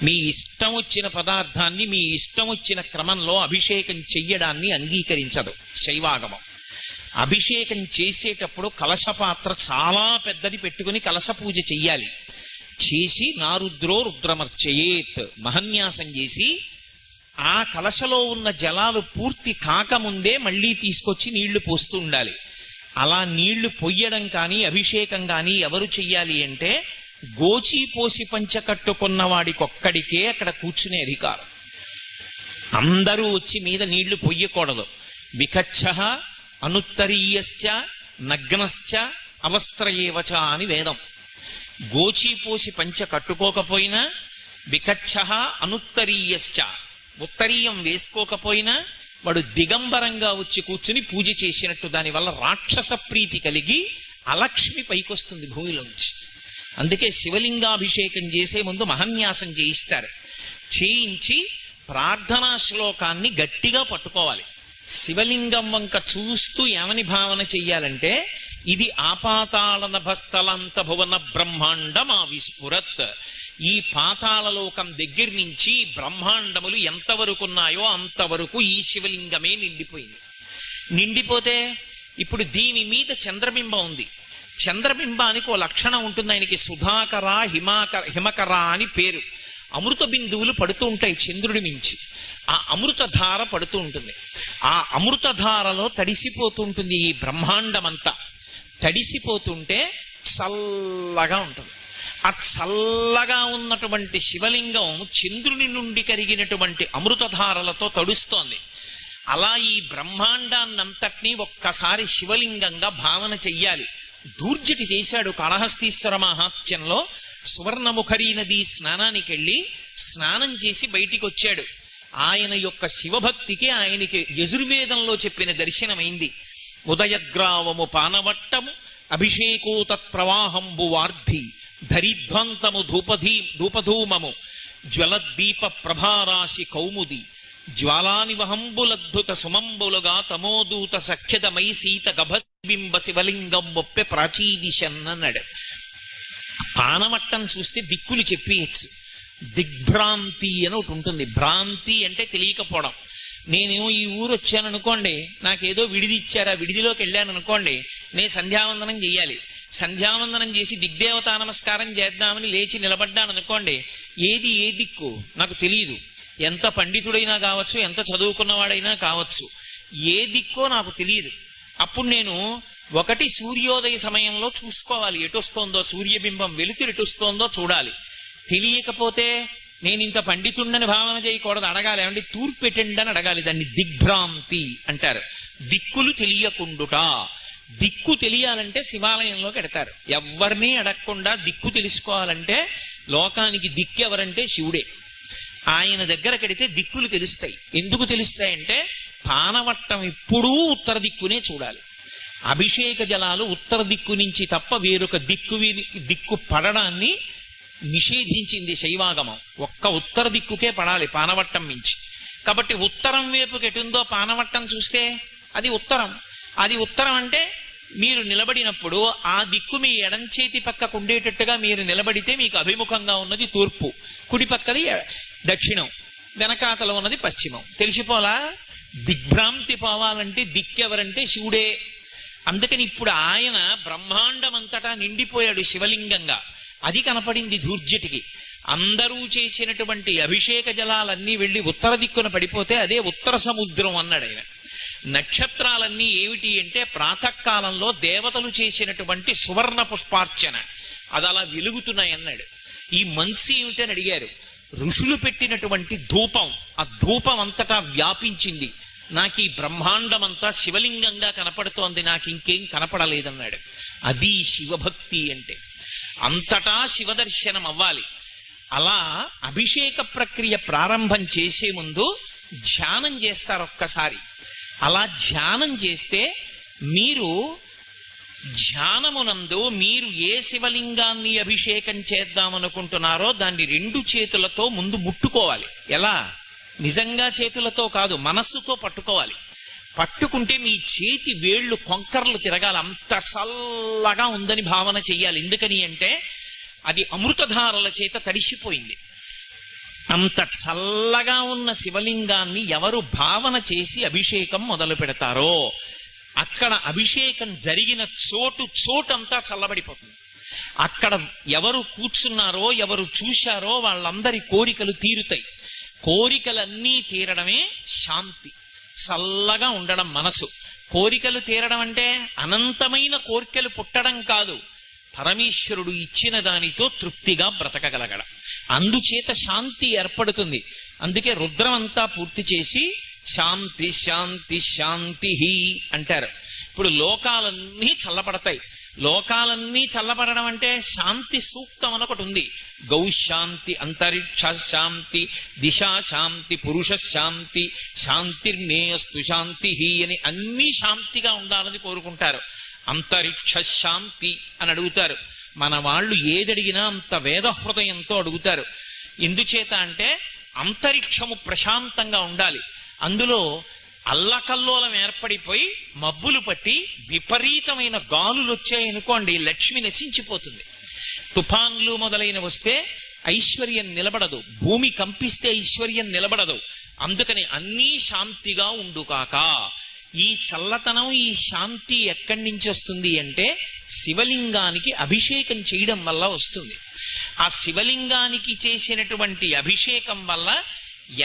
[SPEAKER 1] మీ ఇష్టం వచ్చిన పదార్థాన్ని మీ ఇష్టం వచ్చిన క్రమంలో అభిషేకం చెయ్యడాన్ని అంగీకరించదు శైవాగమం. అభిషేకం చేసేటప్పుడు కలశపాత్ర చాలా పెద్దది పెట్టుకుని కలశ పూజ చెయ్యాలి. చేసి నారుద్రో రుద్రమర్చయేత్ మహన్యాసం చేసి ఆ కలశలో ఉన్న జలాలు పూర్తి కాకముందే మళ్ళీ తీసుకొచ్చి నీళ్లు పోస్తూ ఉండాలి. అలా నీళ్లు పొయ్యడం కానీ అభిషేకం కానీ ఎవరు చెయ్యాలి అంటే గోచి పోసి పంచకట్టుకున్న వాడికొక్కడికే అక్కడ కూర్చునే అధికారం. అందరూ వచ్చి మీద నీళ్లు పొయ్యకూడదు. వికచ్చః అనుత్తరీయశ్చ నగ్నశ్చ అవస్త్రయేవచ అని వేదం. గోచీపోసి పంచ కట్టుకోకపోయినా, వికచ్చః అనుత్తరీయశ్చ ఉత్తరీయం వేసుకోకపోయినా వాడు దిగంబరంగా వచ్చి కూర్చుని పూజ చేసినట్టు. దానివల్ల రాక్షస ప్రీతి కలిగి అలక్ష్మి పైకొస్తుంది భూమిలోంచి. అందుకే శివలింగాభిషేకం చేసే ముందు మహన్యాసం చేయిస్తారు. చేయించి ప్రార్థనా శ్లోకాన్ని గట్టిగా పట్టుకోవాలి. శివలింగం వంక చూస్తూ ఏమని భావన చెయ్యాలంటే ఇది ఆపాతాళ నభస్థలంత భువన బ్రహ్మాండమా విస్ఫురత్. ఈ పాతాళలోకం దగ్గర నుంచి బ్రహ్మాండములు ఎంతవరకు ఉన్నాయో అంతవరకు ఈ శివలింగమే నిండిపోయింది. నిండిపోతే ఇప్పుడు దీని మీద చంద్రబింబం ఉంది. చంద్రబింబానికి ఓ లక్షణం ఉంటుంది. ఆయనకి సుధాకర హిమకర అని పేరు. అమృత బిందువులు పడుతూ ఉంటాయి చంద్రుడి మించి. ఆ అమృతధార పడుతూ ఉంటుంది. ఆ అమృతధారలో తడిసిపోతూ ఉంటుంది ఈ బ్రహ్మాండమంతా. తడిసిపోతుంటే చల్లగా ఉంటుంది. ఆ చల్లగా ఉన్నటువంటి శివలింగం చంద్రుని నుండి కరిగినటువంటి అమృతధారలతో తడుస్తోంది. అలా ఈ బ్రహ్మాండాన్నంతటినీ ఒక్కసారి శివలింగంగా భావన చెయ్యాలి. దూర్జటి చేశాడు కాళహస్తీశ్వర మహాత్మ్యంలో. సువర్ణముఖరీ నది స్నానానికి వెళ్ళి స్నానం చేసి బయటికి వచ్చాడు. ఆయన యొక్క శివభక్తికి ఆయనకి యజుర్వేదంలో చెప్పిన దర్శనమైంది. ఉదయగ్రావము పానవట్టము అభిషేకో తత్ప్రవాహంబు వార్ధి ధరిధ్వంతము ధూపధూమము జ్వలద్దీప ప్రభారాశి కౌముది జ్వాలానివహంబులద్భుత సుమంబులుగా తమోదూత సఖ్యతమై సీత గభస్బింబ శివలింగం ఒప్పె ప్రాచీదిశన్నన్నాడు. పానవట్టం చూస్తే దిక్కులు చెప్పేయచ్చు. దిగ్భ్రాంతి అని ఒకటి ఉంటుంది. భ్రాంతి అంటే తెలియకపోవడం. నేను ఈ ఊరు వచ్చాను అనుకోండి, నాకేదో విడిది ఇచ్చారు, ఆ విడిదిలోకి వెళ్ళాను అనుకోండి, నేను సంధ్యావందనం చెయ్యాలి. సంధ్యావందనం చేసి దిగ్దేవతా నమస్కారం చేద్దామని లేచి నిలబడ్డాను అనుకోండి, ఏది ఏ దిక్కు నాకు తెలియదు. ఎంత పండితుడైనా కావచ్చు, ఎంత చదువుకున్నవాడైనా కావచ్చు, ఏ దిక్కో నాకు తెలియదు. అప్పుడు నేను ఒకటి సూర్యోదయ సమయంలో చూసుకోవాలి, ఎటొస్తోందో సూర్యబింబం వెలుతురు ఎటొస్తోందో చూడాలి. తెలియకపోతే నేను ఇంత పండితుండని భావన చేయకూడదు, అడగాలి. ఏమంటే తూర్పు పెట్టండి అని అడగాలి. దాన్ని దిగ్భ్రాంతి అంటారు. దిక్కులు తెలియకుండుట. దిక్కు తెలియాలంటే శివాలయంలోకి ఎడతారు. ఎవరినీ అడగకుండా దిక్కు తెలుసుకోవాలంటే లోకానికి దిక్కు ఎవరంటే శివుడే. ఆయన దగ్గరకు వెడితే దిక్కులు తెలుస్తాయి. ఎందుకు తెలుస్తాయంటే పానవట్టం ఎప్పుడూ ఉత్తర దిక్కునే చూడాలి. అభిషేక జలాలు ఉత్తర దిక్కు నుంచి తప్ప వేరొక దిక్కు పడడాన్ని నిషేధించింది శైవాగమం. ఒక్క ఉత్తర దిక్కుకే పడాలి పానవట్టం మించి. కాబట్టి ఉత్తరం వైపుకి ఎటుందో పానవట్టం చూస్తే అది ఉత్తరం. అది ఉత్తరం అంటే మీరు నిలబడినప్పుడు ఆ దిక్కు మీ ఎడంచేతి పక్కకు ఉండేటట్టుగా మీరు నిలబడితే మీకు అభిముఖంగా ఉన్నది తూర్పు, కుడి పక్కది దక్షిణం, వెనకాతల ఉన్నది పశ్చిమం. తెలిసిపోలా? దిగ్భ్రాంతి పోవాలంటే దిక్కెవరంటే శివుడే. అందుకని ఇప్పుడు ఆయన బ్రహ్మాండమంతటా నిండిపోయాడు శివలింగంగా. అది కనపడింది దూర్జటికి. అందరూ చేసినటువంటి అభిషేక జలాలన్నీ వెళ్ళి ఉత్తర దిక్కున పడిపోతే అదే ఉత్తర సముద్రం అన్నాడు ఆయన. నక్షత్రాలన్నీ ఏమిటి అంటే ప్రాతకాలంలో దేవతలు చేసినటువంటి సువర్ణ పుష్పార్చన, అది అలా వెలుగుతున్నాయన్నాడు. ఈ మనసు ఏమిటని అడిగారు. ఋషులు పెట్టినటువంటి ధూపం, ఆ ధూపం అంతటా వ్యాపించింది. నాకు ఈ బ్రహ్మాండమంతా శివలింగంగా కనపడుతోంది, నాకు ఇంకేం కనపడలేదన్నాడు. అది శివభక్తి అంటే. అంతటా శివదర్శనం అవ్వాలి. అలా అభిషేక ప్రక్రియ ప్రారంభం చేసే ముందు ధ్యానం చేస్తారు ఒక్కసారి. అలా ధ్యానం చేస్తే మీరు ధ్యానమునందు మీరు ఏ శివలింగాన్ని అభిషేకం చేద్దామనుకుంటున్నారో దాన్ని 2 చేతులతో ముందు ముట్టుకోవాలి. ఎలా? నిజంగా చేతులతో కాదు, మనస్సుతో పట్టుకోవాలి. పట్టుకుంటే మీ చేతి వేళ్ళు కొంకర్లు తిరగాలి. అంత చల్లగా ఉందని భావన చెయ్యాలి. ఎందుకని అంటే అది అమృతధారల చేత తడిసిపోయింది. అంత చల్లగా ఉన్న శివలింగాన్ని ఎవరు భావన చేసి అభిషేకం మొదలు పెడతారో అక్కడ అభిషేకం జరిగిన చోటంతా చల్లబడిపోతుంది. అక్కడ ఎవరు కూర్చున్నారో ఎవరు చూశారో వాళ్ళందరి కోరికలు తీరుతాయి. కోరికలన్నీ తీరడమే శాంతి. చల్లగా ఉండడం మనసు. కోరికలు తీరడం అంటే అనంతమైన కోరికలు పుట్టడం కాదు, పరమేశ్వరుడు ఇచ్చిన దానితో తృప్తిగా బ్రతకగలగడం. అందుచేత శాంతి ఏర్పడుతుంది. అందుకే రుద్రం అంతా పూర్తి చేసి శాంతి శాంతి శాంతి అంటారు. ఇప్పుడు లోకాలన్నీ చల్లబడతాయి. లోకాలన్నీ చల్లబడడం అంటే శాంతి సూక్తం అని ఒకటి ఉంది. గౌశాంతి, అంతరిక్ష శాంతి, దిశా శాంతి, పురుష శాంతి, శాంతిర్నేయస్తు శాంతి అని అన్నీ శాంతిగా ఉండాలని కోరుకుంటారు. అంతరిక్ష శాంతి అని అడుగుతారు. మన వాళ్ళు ఏదడిగినా అంత వేద హృదయంతో అడుగుతారు. ఎందుచేత అంటే అంతరిక్షము ప్రశాంతంగా ఉండాలి. అందులో అల్లకల్లోలం ఏర్పడిపోయి మబ్బులు పట్టి విపరీతమైన గాలులు వచ్చాయనుకోండి, లక్ష్మి నశించిపోతుంది. తుఫాన్లు మొదలైన వస్తే ఐశ్వర్యం నిలబడదు. భూమి కంపిస్తే ఐశ్వర్యం నిలబడదు. అందుకని అన్నీ శాంతిగా ఉండుకాక. ఈ చల్లతనం, ఈ శాంతి ఎక్కడి నుంచి వస్తుంది అంటే శివలింగానికి అభిషేకం చేయడం వల్ల వస్తుంది. ఆ శివలింగానికి చేసినటువంటి అభిషేకం వల్ల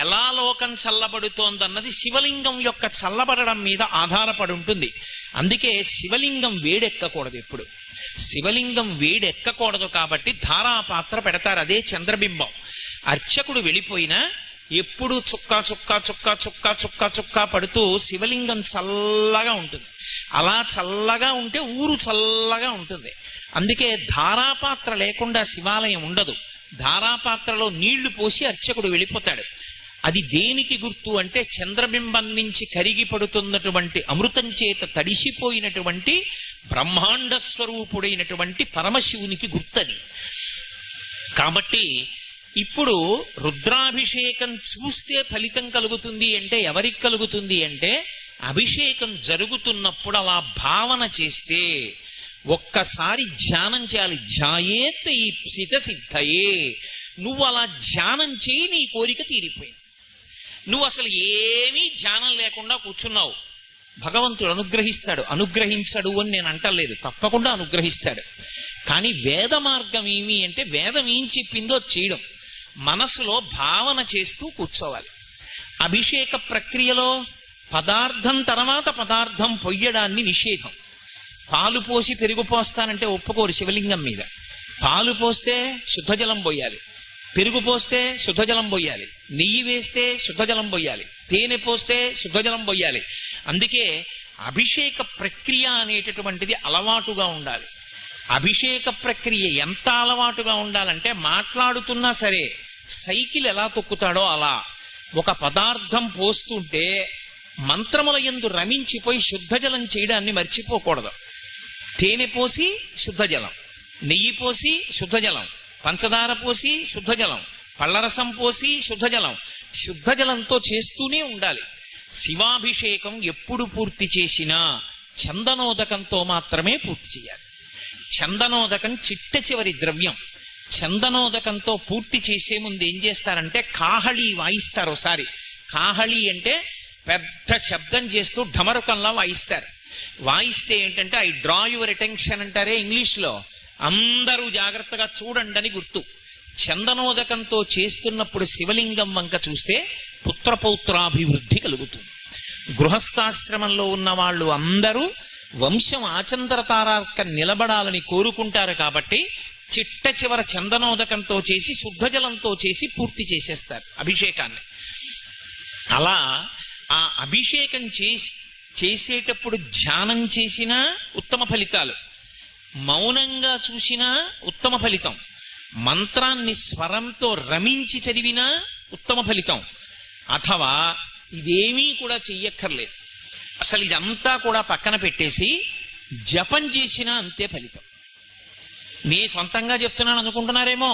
[SPEAKER 1] ఎలా లోకం చల్లబడుతోందన్నది శివలింగం యొక్క చల్లబడడం మీద ఆధారపడి ఉంటుంది. అందుకే శివలింగం వేడెక్కకూడదు. ఎప్పుడు శివలింగం వేడెక్కకూడదు కాబట్టి ధారాపాత్ర పెడతారు. అదే చంద్రబింబం. అర్చకుడు వెళ్ళిపోయినా ఎప్పుడు చుక్క చుక్క చుక్క చుక్క చుక్క చుక్క పడుతూ శివలింగం చల్లగా ఉంటుంది. అలా చల్లగా ఉంటే ఊరు చల్లగా ఉంటుంది. అందుకే ధారాపాత్ర లేకుండా శివాలయం ఉండదు. ధారాపాత్రలో నీళ్లు పోసి అర్చకుడు వెళ్ళిపోతాడు. అది దేనికి గుర్తు అంటే చంద్రబింబం నుంచి కరిగి పడుతున్నటువంటి అమృతం చేత తడిసిపోయినటువంటి బ్రహ్మాండ స్వరూపుడైనటువంటి పరమశివునికి గుర్తది. కాబట్టి ఇప్పుడు రుద్రాభిషేకం చూస్తే ఫలితం కలుగుతుంది అంటే ఎవరికి కలుగుతుంది అంటే అభిషేకం జరుగుతున్నప్పుడు అలా భావన చేస్తే ఒక్కసారి ధ్యానం చేయాలి. ధ్యాయేత్ ఈప్సిత సిద్ధయే. నువ్వు అలా ధ్యానం చేయి, నీ కోరిక తీరిపోయింది. నువ్వు అసలు ఏమీ ధ్యానం లేకుండా కూర్చున్నావు, భగవంతుడు అనుగ్రహిస్తాడు. అనుగ్రహించడు అని నేను అంటలేదు, తప్పకుండా అనుగ్రహిస్తాడు. కానీ వేద మార్గం ఏమి అంటే వేదం ఏం చెప్పిందో చేయడం, మనసులో భావన చేస్తూ కూర్చోవాలి. అభిషేక ప్రక్రియలో పదార్థం తర్వాత పదార్థం పొయ్యడాన్ని నిషేధం. పాలు పోసి పెరుగు పోస్తానంటే ఒప్పుకోరు శివలింగం మీద. పాలు పోస్తే శుద్ధజలం పోయాలి, పెరుగు పోస్తే శుద్ధజలం పోయాలి, నెయ్యి వేస్తే శుద్ధజలం పోయాలి, తేనె పోస్తే శుద్ధజలం పోయాలి. అందుకే అభిషేక ప్రక్రియ అనేటటువంటిది అలవాటుగా ఉండాలి. అభిషేక ప్రక్రియ ఎంత అలవాటుగా ఉండాలంటే మాట్లాడుతున్నా సరే సైకిల్ ఎలా తొక్కుతాడో అలా ఒక పదార్థం పోస్తుంటే మంత్రముల యందు రమించిపోయి శుద్ధజలం చేయడాన్ని మర్చిపోకూడదు. తేనె పోసి శుద్ధజలం, నెయ్యి పోసి శుద్ధజలం, పంచదార పోసి శుద్ధజలం, పళ్ళరసం పోసి శుద్ధజలం, శుద్ధజలంతో చేస్తూనే ఉండాలి. శివాభిషేకం ఎప్పుడు పూర్తి చేసినా చందనోదకంతో మాత్రమే పూర్తి చేయాలి. చందనోదకం చిట్ట చివరి ద్రవ్యం. చందనోదకంతో పూర్తి చేసే ముందు ఏం చేస్తారంటే కాహళి వాయిస్తారు. ఒకసారి కాహళి అంటే పెద్ద శబ్దం చేస్తూ ఢమరుకంలా వాయిస్తారు. వాయిస్తే ఏంటంటే ఐ డ్రా యువర్ అటెన్షన్ అంటారే ఇంగ్లీష్లో, అందరూ జాగ్రత్తగా చూడండి అని గుర్తు. చందనోదకంతో చేస్తున్నప్పుడు శివలింగం వంక చూస్తే పుత్రపౌత్రాభివృద్ధి కలుగుతుంది. గృహస్థాశ్రమంలో ఉన్న వాళ్ళు అందరూ వంశం ఆచంద్రతారార్క నిలబడాలని కోరుకుంటారు. కాబట్టి చిట్ట చివర చందనోదకంతో చేసి శుద్ధజలంతో చేసి పూర్తి చేసేస్తారు అభిషేకాన్ని. అలా ఆ అభిషేకం చేసేటప్పుడు ధ్యానం చేసినా ఉత్తమ ఫలితాలు, మౌనంగా చూసినా ఉత్తమ ఫలితం, మంత్రాన్ని స్వరంతో రమించి చదివినా ఉత్తమ ఫలితం, అథవా ఇదేమీ కూడా చెయ్యక్కర్లేదు, అసలు ఇదంతా కూడా పక్కన పెట్టేసి జపం చేసినా అంతే ఫలితం. నీ సొంతంగా చెప్తున్నాను అనుకుంటున్నారేమో,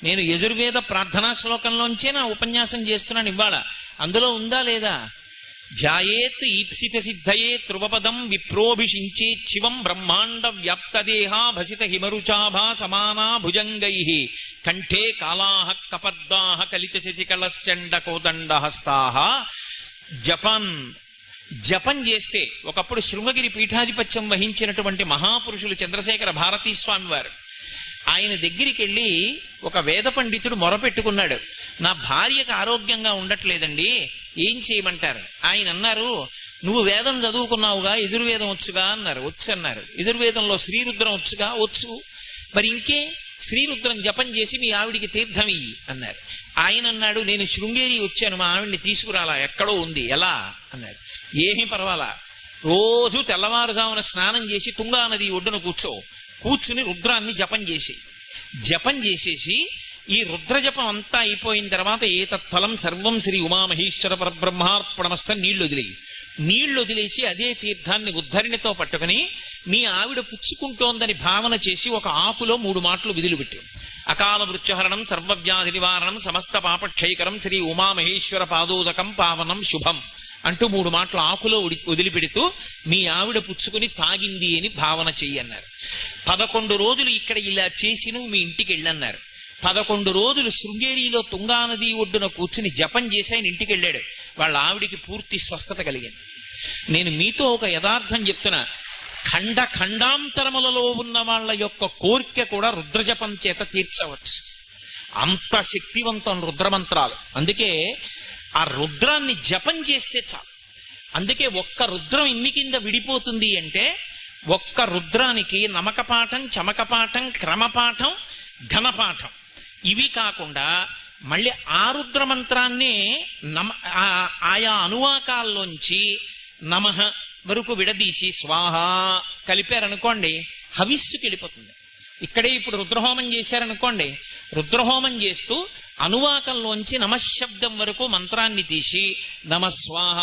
[SPEAKER 1] నేను యజుర్వేద ప్రార్థనా శ్లోకంలోంచే నా ఉపన్యాసం చేస్తున్నాను ఇవాళ. అందులో ఉందా లేదా? ధ్యాయేత్ ఈప్సిత సిద్ధయే ధ్రువపదం విప్రోభిషించే శివం బ్రహ్మాండ వ్యాప్తదేహా భసిత హిమరుచాభా సమానా భుజంగై కంఠే కాళాహ కపర్దాహ కలిత శశికళశ్చండ కోదండ హస్తాహ. జపం చేస్తే ఒకప్పుడు శృంగగిరి పీఠాధిపత్యం వహించినటువంటి మహాపురుషులు చంద్రశేఖర భారతీ స్వామి వారు, ఆయన దగ్గరికి వెళ్ళి ఒక వేద పండితుడు మొరపెట్టుకున్నాడు, నా భార్యకు ఆరోగ్యంగా ఉండట్లేదండి, ఏం చేయమంటారు? ఆయన అన్నారు, నువ్వు వేదం చదువుకున్నావుగా, యజుర్వేదం వచ్చుగా అన్నారు. వచ్చు అన్నారు. యజుర్వేదంలో శ్రీరుద్రం వచ్చుగా, వచ్చు. మరి ఇంకే శ్రీరుద్రం జపం చేసి మీ ఆవిడికి తీర్థం ఇయ్యి అన్నారు. ఆయన అన్నాడు, నేను శృంగేరి వచ్చాను, మా ఆవిడ్ని తీసుకురాలా, ఎక్కడో ఉంది, ఎలా అన్నాడు. ఏమీ పర్వాలా, రోజు తెల్లవారుజామున స్నానం చేసి తుంగా నది ఒడ్డున కూర్చుని రుద్రాన్ని జపం చేసేసి ఈ రుద్రజపం అంతా అయిపోయిన తర్వాత ఏతత్ఫలం సర్వం శ్రీ ఉమామహేశ్వర పరబ్రహ్మార్పణమస్త నీళ్లు వదిలేసి అదే తీర్థాన్ని ఉద్ధరిణితో పట్టుకుని మీ ఆవిడ పుచ్చుకుంటోందని భావన చేసి ఒక ఆకులో 3 మాటలు విధులు పెట్టి, అకాల మృత్యుహరణం సర్వవ్యాధి నివారణం సమస్త పాపక్షయకరం శ్రీ ఉమామహేశ్వర పాదోదకం పావనం శుభం అంటూ 3 మాటలు ఆకులో వదిలిపెడుతూ మీ ఆవిడ పుచ్చుకుని తాగింది అని భావన చెయ్యన్నారు. 11 రోజులు ఇక్కడ ఇలా చేసి నువ్వు మీ ఇంటికి వెళ్ళన్నారు. 11 రోజులు శృంగేరిలో తుంగానది ఒడ్డున కూర్చుని జపం చేసి ఆయన ఇంటికి వెళ్ళాడు. వాళ్ళ ఆవిడికి పూర్తి స్వస్థత కలిగింది. నేను మీతో ఒక యథార్థం చెప్తున్నా, ఖండాంతరములలో ఉన్న వాళ్ళ యొక్క కోరిక కూడా రుద్రజపం చేత తీర్చవచ్చు. అంత శక్తివంతం రుద్రమంత్రాలు. అందుకే ఆ రుద్రాన్ని జపం చేస్తే చాలు. అందుకే ఒక్క రుద్రం ఇన్ని కింద విడిపోతుంది అంటే ఒక్క రుద్రానికి నమకపాఠం, చమకపాఠం, క్రమపాఠం, ఘనపాఠం ఇవి కాకుండా మళ్ళీ ఆ రుద్రమంత్రాన్ని ఆయా అనువాకాల్లోంచి నమః వరకు విడదీసి స్వాహ కలిపారనుకోండి, హవిస్సుకి వెళ్ళిపోతుంది. ఇక్కడే ఇప్పుడు రుద్రహోమం చేశారనుకోండి, రుద్రహోమం చేస్తూ అనువాకంలోంచి నమశబ్దం వరకు మంత్రాన్ని తీసి నమస్వాహ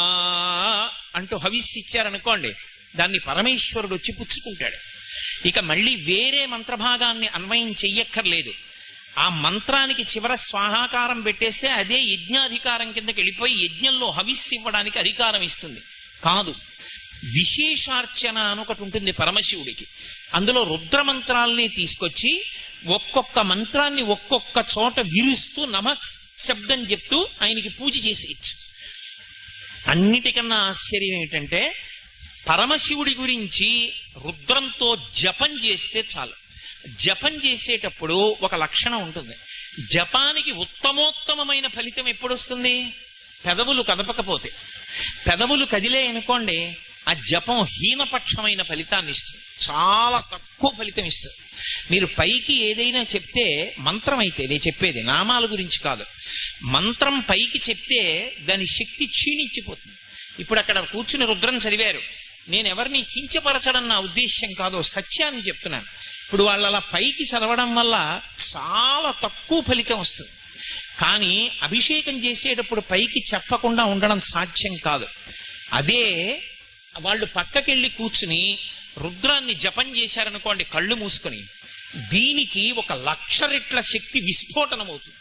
[SPEAKER 1] అంటూ హవిస్సు ఇచ్చారనుకోండి, దాన్ని పరమేశ్వరుడు వచ్చి పుచ్చుకుంటాడు. ఇక మళ్ళీ వేరే మంత్రభాగాన్ని అన్వయం చెయ్యక్కర్లేదు. ఆ మంత్రానికి చివర స్వాహాకారం పెట్టేస్తే అదే యజ్ఞాధికారం కిందకి వెళ్ళిపోయి యజ్ఞంలో హవిస్సు ఇవ్వడానికి అధికారం ఇస్తుంది. కాదు, విశేషార్చన అని ఒకటి ఉంటుంది పరమశివుడికి. అందులో రుద్రమంత్రాల్ని తీసుకొచ్చి ఒక్కొక్క మంత్రాన్ని ఒక్కొక్క చోట విరుస్తూ నమః శబ్దం చెప్తూ ఆయనకి పూజ చేసేయచ్చు. అన్నిటికన్నా ఆశ్చర్యం ఏంటంటే పరమశివుడి గురించి రుద్రంతో జపం చేస్తే చాలు. జపం చేసేటప్పుడు ఒక లక్షణం ఉంటుంది. జపానికి ఉత్తమోత్తమైన ఫలితం ఎప్పుడు వస్తుంది? పెదవులు కదపకపోతే. పెదవులు కదిలే అనుకోండి, ఆ జపం హీనపక్షమైన ఫలితాన్ని ఇస్తుంది, చాలా తక్కువ ఫలితం ఇస్తుంది. మీరు పైకి ఏదైనా చెప్తే, మంత్రం అయితే నేను చెప్పేది నామాల గురించి కాదు, మంత్రం పైకి చెప్తే దాని శక్తి క్షీణించిపోతుంది. ఇప్పుడు అక్కడ కూర్చుని రుద్రం చదివారు, నేను ఎవరిని కించపరచడం నా ఉద్దేశ్యం కాదు, సత్యాన్ని చెప్తున్నాను. ఇప్పుడు వాళ్ళు అలా పైకి చదవడం వల్ల చాలా తక్కువ ఫలితం వస్తుంది. కానీ అభిషేకం చేసేటప్పుడు పైకి చెప్పకుండా ఉండడం సాధ్యం కాదు. అదే వాళ్ళు పక్కకెళ్ళి కూర్చుని రుద్రాన్ని జపం చేశారనుకోండి కళ్ళు మూసుకొని, దీనికి 1,00,000 రెట్ల శక్తి విస్ఫోటనమవుతుంది.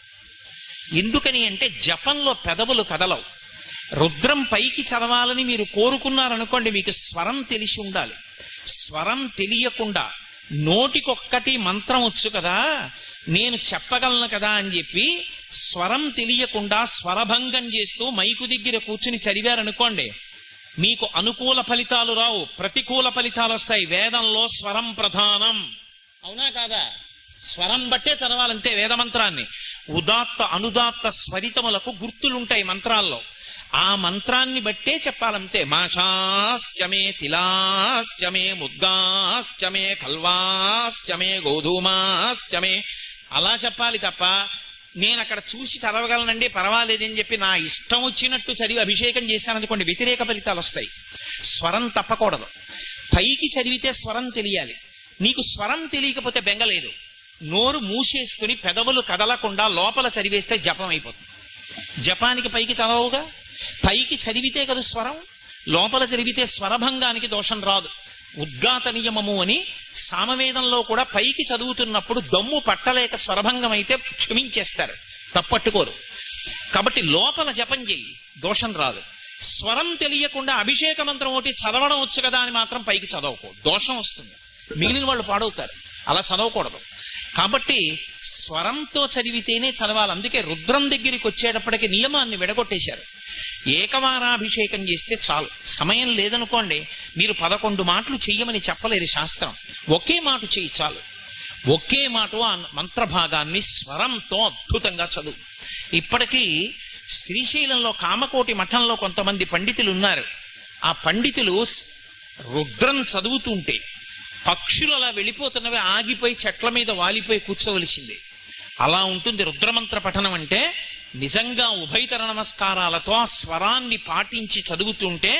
[SPEAKER 1] ఎందుకని అంటే జపంలో పెదవులు కదలవు. రుద్రం పైకి చదవాలని మీరు కోరుకున్నారనుకోండి, మీకు స్వరం తెలిసి ఉండాలి. స్వరం తెలియకుండా నోటికొక్కటి మంత్రం వచ్చు కదా, నేను చెప్పగలను కదా అని చెప్పి స్వరం తెలియకుండా స్వరభంగం చేస్తూ మైకు దగ్గర కూర్చుని చదివారనుకోండి, మీకు అనుకూల ఫలితాలు రావు, ప్రతికూల ఫలితాలు వస్తాయి. వేదంలో స్వరం ప్రధానం, అవునా కాదా? స్వరం బట్టే చదవాలంతే వేదమంత్రాన్ని. ఉదాత్త అనుదాత్త స్వరితములకు గుర్తులుంటాయి మంత్రాల్లో, ఆ మంత్రాన్ని బట్టే చెప్పాలంతే. మాషాశ్చమే తిలాశ్చమే ముద్గాశ్చమే కల్వాశ్చమే గోధూమాశ్చమే అలా చెప్పాలి తప్ప నేను అక్కడ చూసి చదవగలనండి పర్వాలేదని చెప్పి నా ఇష్టం వచ్చినట్టు చదివి అభిషేకం చేశాననుకోండి, వ్యతిరేక ఫలితాలు వస్తాయి. స్వరం తప్పకూడదు. పైకి చదివితే స్వరం తెలియాలి. నీకు స్వరం తెలియకపోతే బెంగలేదు, నోరు మూసేసుకుని పెదవులు కదలకుండా లోపల చదివేస్తే జపం అయిపోతుంది. జపానికి పైకి చదవవుగా, పైకి చదివితే కదా స్వరం, లోపల చదివితే స్వరభంగానికి దోషం రాదు. ఉద్గాత నియమము అని సామవేదంలో కూడా పైకి చదువుతున్నప్పుడు దమ్ము పట్టలేక స్వరభంగం అయితే క్షమించేస్తారు, తప్పట్టుకోరు. కాబట్టి లోపల జపం చెయ్యి, దోషం రాదు. స్వరం తెలియకుండా అభిషేక మంత్రం ఒకటి చదవడం వచ్చు కదా అని మాత్రం పైకి చదవకో, దోషం వస్తుంది, మిగిలిన వాళ్ళు పాడవుతారు. అలా చదవకూడదు. కాబట్టి స్వరంతో చదివితేనే చదవాలి. అందుకే రుద్రం దగ్గరికి వచ్చేటప్పటికి నియమాన్ని విడగొట్టేశారు. ఏకవారాభిషేకం చేస్తే చాలు. సమయం లేదనుకోండి, మీరు 11 మాటలు చెయ్యమని చెప్పలేరు శాస్త్రం. ఒకే మాట చెయ్యి చాలు. ఒకే మాట ఆ మంత్రభాగాన్ని స్వరంతో అద్భుతంగా చదువు. ఇప్పటికీ శ్రీశైలంలో కామకోటి మఠంలో కొంతమంది పండితులు ఉన్నారు. ఆ పండితులు రుద్రం చదువుతుంటే పక్షులు అలా వెళ్ళిపోతున్నవి ఆగిపోయి చెట్ల మీద వాలిపోయి కూర్చోవలసిందే. అలా ఉంటుంది రుద్రమంత్ర పఠనం అంటే. నిజంగా ఉభయతర నమస్కారాలతో ఆ స్వరాన్ని పాటించి చదువుతుంటే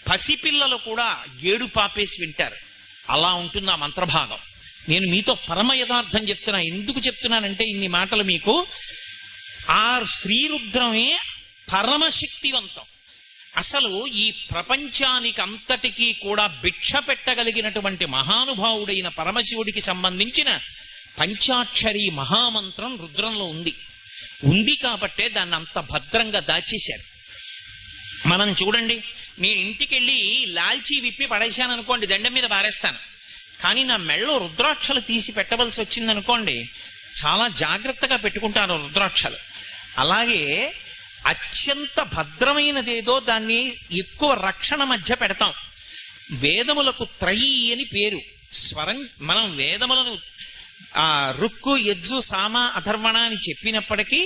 [SPEAKER 1] పసిపిల్లలు కూడా ఏడు పాపేసి వింటారు. అలా ఉంటుంది ఆ మంత్రభాగం. నేను మీతో పరమ యథార్థం చెప్తున్నా. ఎందుకు చెప్తున్నానంటే ఇన్ని మాటలు మీకు, ఆ శ్రీరుద్రమే పరమశక్తివంతం. అసలు ఈ ప్రపంచానికి అంతటికీ కూడా భిక్ష పెట్టగలిగినటువంటి మహానుభావుడైన పరమశివుడికి సంబంధించిన పంచాక్షరి మహామంత్రం రుద్రంలో ఉంది కాబట్టే దాన్ని అంత భద్రంగా దాచేశారు. మనం చూడండి, నేను ఇంటికి వెళ్ళి లాల్చీ విప్పి పడేశాను అనుకోండి, దండం మీద పారేస్తాను. కానీ నా మెళ్ళో రుద్రాక్షలు తీసి పెట్టవలసి వచ్చిందనుకోండి, చాలా జాగ్రత్తగా పెట్టుకుంటాను రుద్రాక్షలు. అలాగే అత్యంత భద్రమైనదేదో దాన్ని ఎక్కువ రక్షణ మధ్య పెడతాం. వేదములకు త్రయీ అని పేరు. స్వరం మనం వేదములను రుక్కు యజ్జు సామ అథర్వణ అని చెప్పినప్పటికీ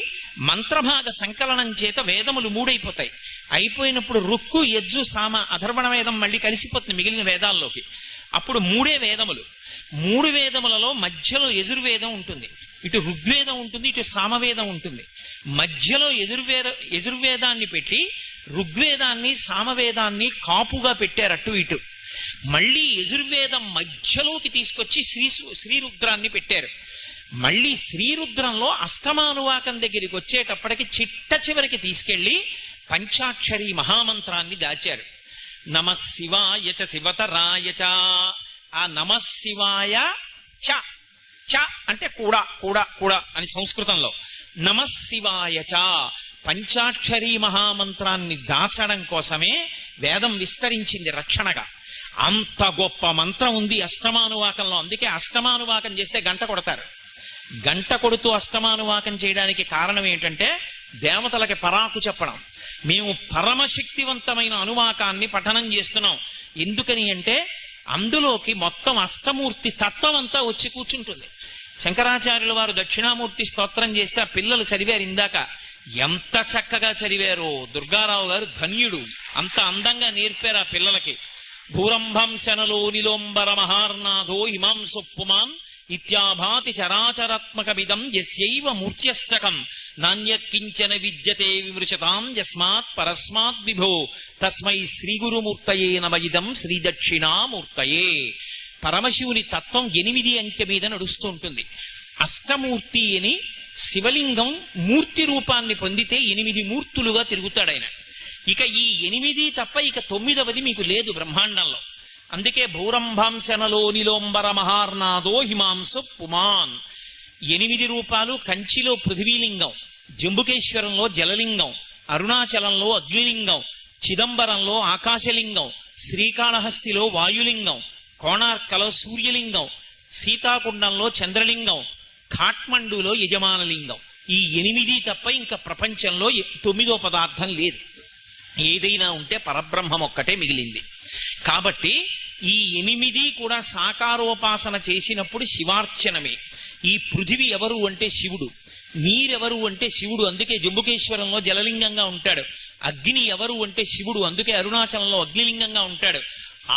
[SPEAKER 1] మంత్రభాగ సంకలనం చేత వేదములు 3 అయిపోతాయి. అయిపోయినప్పుడు రుక్కు యజ్జు సామ అథర్వణ వేదం మళ్ళీ కలిసిపోతుంది మిగిలిన వేదాల్లోకి. అప్పుడు 3 వేదములు. 3 వేదములలో మధ్యలో యజుర్వేదం ఉంటుంది, ఇటు ఋగ్వేదం ఉంటుంది, ఇటు సామవేదం ఉంటుంది. మధ్యలో యజుర్వేదాన్ని పెట్టి ఋగ్వేదాన్ని సామవేదాన్ని కాపుగా పెట్టారు అటు ఇటు. మళ్ళీ యజుర్వేదం మధ్యలోకి తీసుకొచ్చి శ్రీరుద్రాన్ని పెట్టారు. మళ్ళీ శ్రీరుద్రంలో అష్టమానువాకం దగ్గరికి వచ్చేటప్పటికి చిట్ట చివరికి తీసుకెళ్లి పంచాక్షరి మహామంత్రాన్ని దాచారు. నమః శివాయ చ శివతరాయ చ. ఆ నమః శివాయ చ, చ అంటే కూడా కూడా కూడా అని సంస్కృతంలో. నమః శివాయ చ పంచాక్షరి మహామంత్రాన్ని దాచడం కోసమే వేదం విస్తరించింది రక్షణగా. అంత గొప్ప మంత్రం ఉంది అష్టమానువాకంలో. అందుకే అష్టమానువాకం చేస్తే గంట కొడతారు. గంట కొడుతూ అష్టమానువాకం చేయడానికి కారణం ఏంటంటే దేవతలకి పరాకు చెప్పడం. మేము పరమశక్తివంతమైన అనువాకాన్ని పఠనం చేస్తున్నాం. ఎందుకని అంటే అందులోకి మొత్తం అష్టమూర్తి తత్వం అంతా వచ్చి కూర్చుంటుంది. శంకరాచార్యుల వారు దక్షిణామూర్తి స్తోత్రం చేస్తే ఆ పిల్లలు చదివారు ఇందాక. ఎంత చక్కగా చదివారో. దుర్గారావు గారు ధన్యుడు. అంత అందంగా నేర్పారు ఆ పిల్లలకి. భూరంభంశనలో నిలోంబర మహార్నాథో హిమాంసు పుమాన్ ఇత్యాభాతి చరాచరాత్మకమిదం యస్యైవ మూర్త్యష్టకం నాణ్యకించన విద్యతే విమృశతాం యస్మాత్ పరస్మాత్ విభో తస్మై శ్రీగురుమూర్తయే నమయిదం శ్రీదక్షిణామూర్తయే. పరమశివుని తత్వం 8 అంకె మీద నడుస్తూ ఉంటుంది. అష్టమూర్తి అని శివలింగం మూర్తి రూపాన్ని పొందితే 8 మూర్తులుగా తిరుగుతాడు ఆయన. ఇక ఈ 8 తప్ప ఇక 9వది మీకు లేదు బ్రహ్మాండంలో. అందుకే భూరంభాంశనలో నిలోంబర మహార్నాథో హిమాంసు పుమాన్. 8 రూపాలు. కంచిలో పృథివీలింగం, జంబుకేశ్వరంలో జలలింగం, అరుణాచలంలో అగ్నిలింగం, చిదంబరంలో ఆకాశలింగం, శ్రీకాళహస్తిలో వాయులింగం, కోణార్కలో సూర్యలింగం, సీతాకుండంలో చంద్రలింగం, ఖాట్మండులో యజమానలింగం. ఈ 8 తప్ప ఇంకా ప్రపంచంలో 9వ పదార్థం లేదు. ఏదైనా ఉంటే పరబ్రహ్మం ఒక్కటే మిగిలింది. కాబట్టి ఈ 8 కూడా సాకారోపాసన చేసినప్పుడు శివార్చనమే. ఈ పృథివి ఎవరు అంటే శివుడు, నీరెవరు అంటే శివుడు, అందుకే జంబుకేశ్వరంలో జలలింగంగా ఉంటాడు. అగ్ని ఎవరు అంటే శివుడు, అందుకే అరుణాచలంలో అగ్నిలింగంగా ఉంటాడు.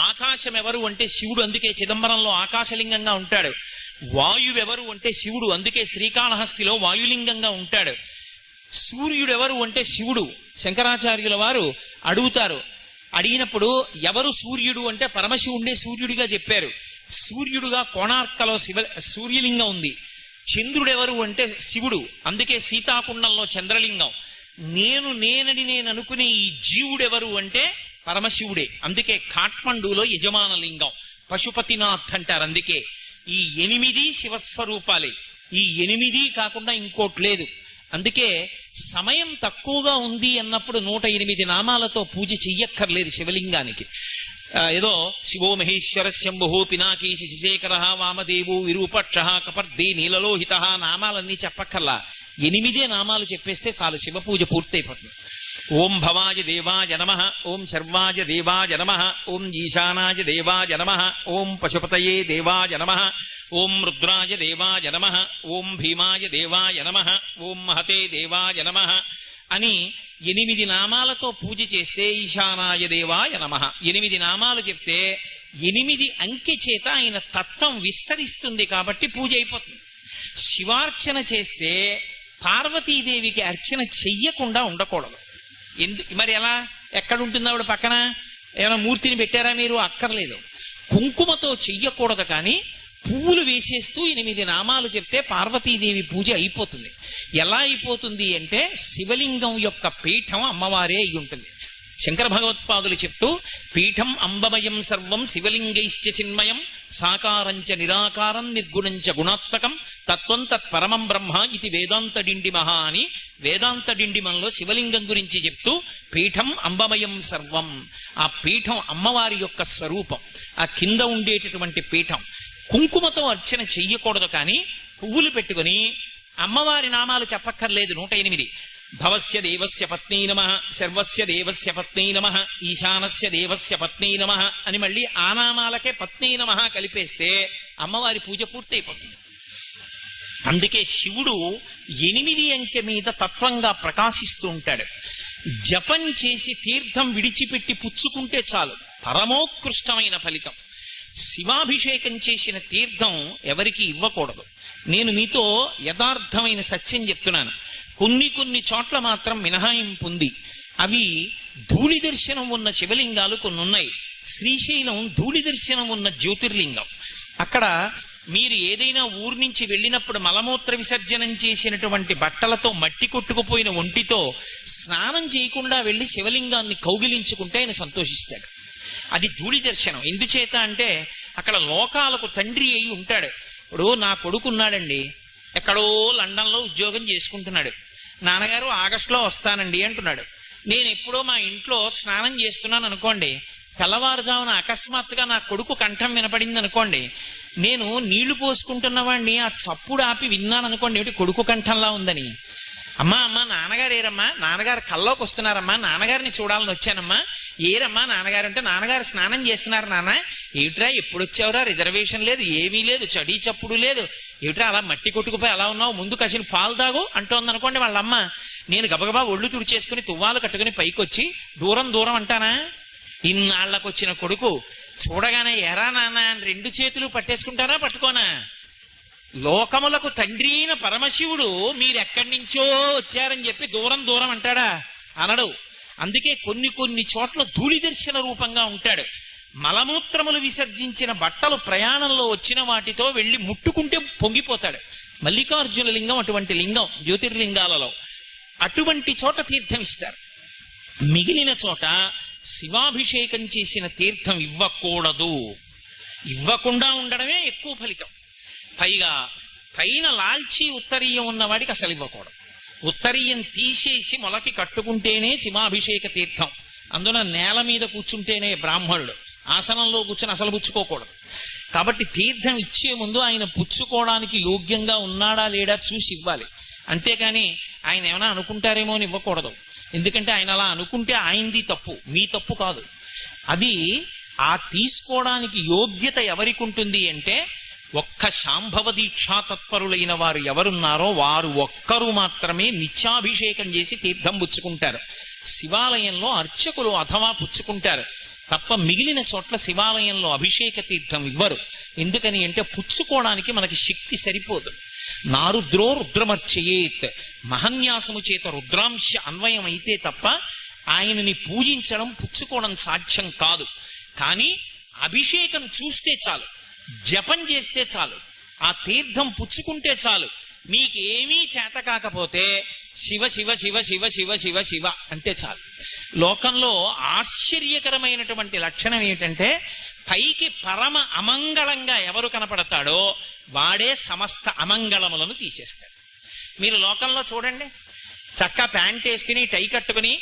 [SPEAKER 1] ఆకాశం ఎవరు అంటే శివుడు, అందుకే చిదంబరంలో ఆకాశలింగంగా ఉంటాడు. వాయువెవరు అంటే శివుడు, అందుకే శ్రీకాళహస్తిలో వాయులింగంగా ఉంటాడు. సూర్యుడెవరు అంటే శివుడు. శంకరాచార్యుల వారు అడుగుతారు. అడిగినప్పుడు ఎవరు సూర్యుడు అంటే పరమశివుడే సూర్యుడిగా చెప్పారు. సూర్యుడుగా కోణార్కలో సూర్యలింగం ఉంది. చంద్రుడెవరు అంటే శివుడు, అందుకే సీతాకుండంలో చంద్రలింగం. నేనని నేను అనుకునే ఈ జీవుడెవరు అంటే పరమశివుడే, అందుకే ఖాట్మండులో యజమానలింగం. పశుపతినాథ్ అంటారు. అందుకే ఈ 8 శివస్వరూపాలే. ఈ 8 కాకుండా ఇంకోటి లేదు. అందుకే సమయం తక్కువగా ఉంది అన్నప్పుడు 108 నామాలతో పూజ చెయ్యక్కర్లేదు శివలింగానికి. ఏదో శివో మహేశ్వర శంభు పినాకీశి శిశేఖర వామదేవు విరూపక్ష కపర్ది నీలలోహిత నామాలన్నీ చెప్పక్కర్లా. 8 నామాలు చెప్పేస్తే చాలు, శివ పూజ పూర్తయిపోతుంది. ఓం భవాయ దేవాయ నమః, ఓం శర్వాయ దేవాయ నమః, ఓం ఈశానాయ దేవాయ నమః, ఓం పశుపతయే దేవాయ నమః, ఓం రుద్రాయ దేవాయ నమః, ఓం భీమాయ దేవాయ నమః, ఓం మహతే దేవాయ నమః అని 8 నామాలతో పూజ చేస్తే ఈశానాయ దేవాయ నమః 8 నామాలు చెప్తే 8 అంకె చేత ఆయన తత్వం విస్తరిస్తుంది కాబట్టి పూజ అయిపోతుంది. శివార్చన చేస్తే పార్వతీదేవికి అర్చన చెయ్యకుండా ఉండకూడదు. మరి ఎలా? ఎక్కడుంటుంది ఆవిడ పక్కన? ఏమైనా మూర్తిని పెట్టారా మీరు? అక్కర్లేదు. కుంకుమతో చెయ్యకూడదు, కానీ పువ్వులు వేసేస్తూ 8 నామాలు చెప్తే పార్వతీదేవి పూజ అయిపోతుంది. ఎలా అయిపోతుంది అంటే శివలింగం యొక్క పీఠం అమ్మవారే అయి ఉంటుంది. శంకర భగవత్పాదులు చెప్తూ పీఠం అంబమయం సర్వం శివలింగైశ్చ చిన్మయం సాకారంచ నిరాకారం నిర్గుణంచ గుణాత్మకం తత్వం తత్పరమం బ్రహ్మ ఇది వేదాంత డిండిమహ అని వేదాంత డిండిమంలో శివలింగం గురించి చెప్తూ పీఠం అంబమయం సర్వం, ఆ పీఠం అమ్మవారి యొక్క స్వరూపం, ఆ కింద ఉండేటటువంటి పీఠం. కుంకుమతో అర్చన చెయ్యకూడదు, కానీ పువ్వులు పెట్టుకుని అమ్మవారి నామాలు చెప్పక్కర్లేదు. 108 భవస్య దేవస్య పత్నీ నమః, సర్వస్య దేవస్య పత్నీ నమః, ఈశానస్య దేవస్య పత్నీ నమః అని మళ్ళీ ఆ నామాలకే పత్నీ నమః కలిపేస్తే అమ్మవారి పూజ పూర్తయిపోతుంది. అందుకే శివుడు 8 అంకె మీద తత్వంగా ప్రకాశిస్తూ ఉంటాడు. జపం చేసి తీర్థం విడిచిపెట్టి పుచ్చుకుంటే చాలు, పరమోత్కృష్టమైన ఫలితం. శివాభిషేకం చేసిన తీర్థం ఎవరికి ఇవ్వకూడదు. నేను మీతో యథార్థమైన సత్యం చెప్తున్నాను. కొన్ని చోట్ల మాత్రం మినహాయింపు ఉంది. అవి ధూళి దర్శనం ఉన్న శివలింగాలు కొన్ని ఉన్నాయి. శ్రీశైలం ధూళి దర్శనం ఉన్న జ్యోతిర్లింగం. అక్కడ మీరు ఏదైనా ఊరు నుంచి వెళ్ళినప్పుడు మలమూత్ర విసర్జనం చేసినటువంటి బట్టలతో మట్టి కొట్టుకుపోయిన ఒంటితో స్నానం చేయకుండా వెళ్ళి శివలింగాన్ని కౌగిలించుకుంటే ఆయన సంతోషిస్తాడు. అది ధూళి దర్శనం. ఎందుచేత అంటే అక్కడ లోకాలకు తండ్రి అయి ఉంటాడు. ఇప్పుడు నా కొడుకున్నాడండి, ఎక్కడో లండన్లో ఉద్యోగం చేసుకుంటున్నాడు. నాన్నగారు ఆగస్టులో వస్తానండి అంటున్నాడు. నేను ఎప్పుడో మా ఇంట్లో స్నానం చేస్తున్నాను అనుకోండి, తెల్లవారుజామున అకస్మాత్తుగా నా కొడుకు కంఠం వినపడింది అనుకోండి, నేను నీళ్లు పోసుకుంటున్నవాడిని ఆ చప్పుడు ఆపి విన్నాను అనుకోండి, ఏమిటి కొడుకు కంఠంలా ఉందని. అమ్మా నాన్నగారు ఏరమ్మా, నాన్నగారు కల్లోకి వస్తున్నారమ్మా, నాన్నగారిని చూడాలని వచ్చానమ్మా. ఏరమ్మా నాన్నగారు అంటే, నాన్నగారు స్నానం చేస్తున్నారు నాన్న. ఏమిట్రా ఎప్పుడు వచ్చావురా, రిజర్వేషన్ లేదు, ఏమీ లేదు, చడి చప్పుడు లేదు, ఏమిట్రా అలా మట్టి కొట్టుకుపోయి అలా ఉన్నావు, ముందు కసిన పాలు తాగు అంటోంది అనుకోండి వాళ్ళమ్మ. నేను గబగబా ఒళ్ళు తుడిచేసుకుని తువ్వాలు కట్టుకుని పైకి వచ్చి దూరం అంటానా? ఇన్నాళ్లకొచ్చిన కొడుకు చూడగానే ఎరా నాన్న అని 2 చేతులు పట్టేసుకుంటారా, పట్టుకోనా? లోకములకు తండ్రి అయిన పరమశివుడు మీరెక్కడి నుంచో వచ్చారని చెప్పి దూరం అంటాడా? అనడు. అందుకే కొన్ని చోట్ల ధూళి దర్శన రూపంగా ఉంటాడు. మలమూత్రములు విసర్జించిన బట్టలు ప్రయాణంలో వచ్చిన వాటితో వెళ్ళి ముట్టుకుంటే పొంగిపోతాడు. మల్లికార్జున లింగం అటువంటి లింగం జ్యోతిర్లింగాలలో. అటువంటి చోట తీర్థం ఇస్తారు. మిగిలిన చోట శివాభిషేకం చేసిన తీర్థం ఇవ్వకూడదు. ఇవ్వకుండా ఉండడమే ఎక్కువ ఫలితం. పైగా పైన లాల్చి ఉత్తరీయం ఉన్నవాడికి అసలు ఇవ్వకూడదు. ఉత్తరీయం తీసేసి మొలకి కట్టుకుంటేనే శివాభిషేక తీర్థం. అందున నేల మీద కూర్చుంటేనే బ్రాహ్మణుడు. ఆసనంలో కూర్చొని అసలు పుచ్చుకోకూడదు. కాబట్టి తీర్థం ఇచ్చే ముందు ఆయన పుచ్చుకోవడానికి యోగ్యంగా ఉన్నాడా లేడా చూసి ఇవ్వాలి. అంతేకాని ఆయన ఏమైనా అనుకుంటారేమో అని ఇవ్వకూడదు. ఎందుకంటే ఆయన అలా అనుకుంటే ఆయనది తప్పు, మీ తప్పు కాదు. అది ఆ తీసుకోవడానికి యోగ్యత ఎవరికి ఉంటుంది అంటే, ఒక్క శాంభవ దీక్షా తత్పరులైన వారు ఎవరున్నారో వారు ఒక్కరు మాత్రమే నిత్యాభిషేకం చేసి తీర్థం పుచ్చుకుంటారు. శివాలయంలో అర్చకులు అథవా పుచ్చుకుంటారు తప్ప మిగిలిన చోట్ల శివాలయంలో అభిషేక తీర్థం ఇవ్వరు. ఎందుకని అంటే పుచ్చుకోవడానికి మనకి శక్తి సరిపోదు. నారుద్రో రుద్రమర్చయేత్, మహన్యాసము చేత రుద్రాంశ అన్వయం అయితే తప్ప ఆయనని పూజించడం పుచ్చుకోవడం సాధ్యం కాదు. కానీ అభిషేకం చూస్తే చాలు, జపం చేస్తే చాలు, ఆ తీర్థం పుచ్చుకుంటే చాలు. మీకేమీ చేత కాకపోతే శివ శివ శివ శివ శివ శివ శివ అంటే చాలు. లోకంలో ఆశ్చర్యకరమైనటువంటి లక్షణం ఏంటంటే, పైకి పరమ అమంగళంగా ఎవరు కనపడతాడో వాడే సమస్త అమంగళములను తీసేస్తాడు. మీరు లోకంలో చూడండి, చక్క ప్యాంట్ వేసుకుని టై కట్టుకుని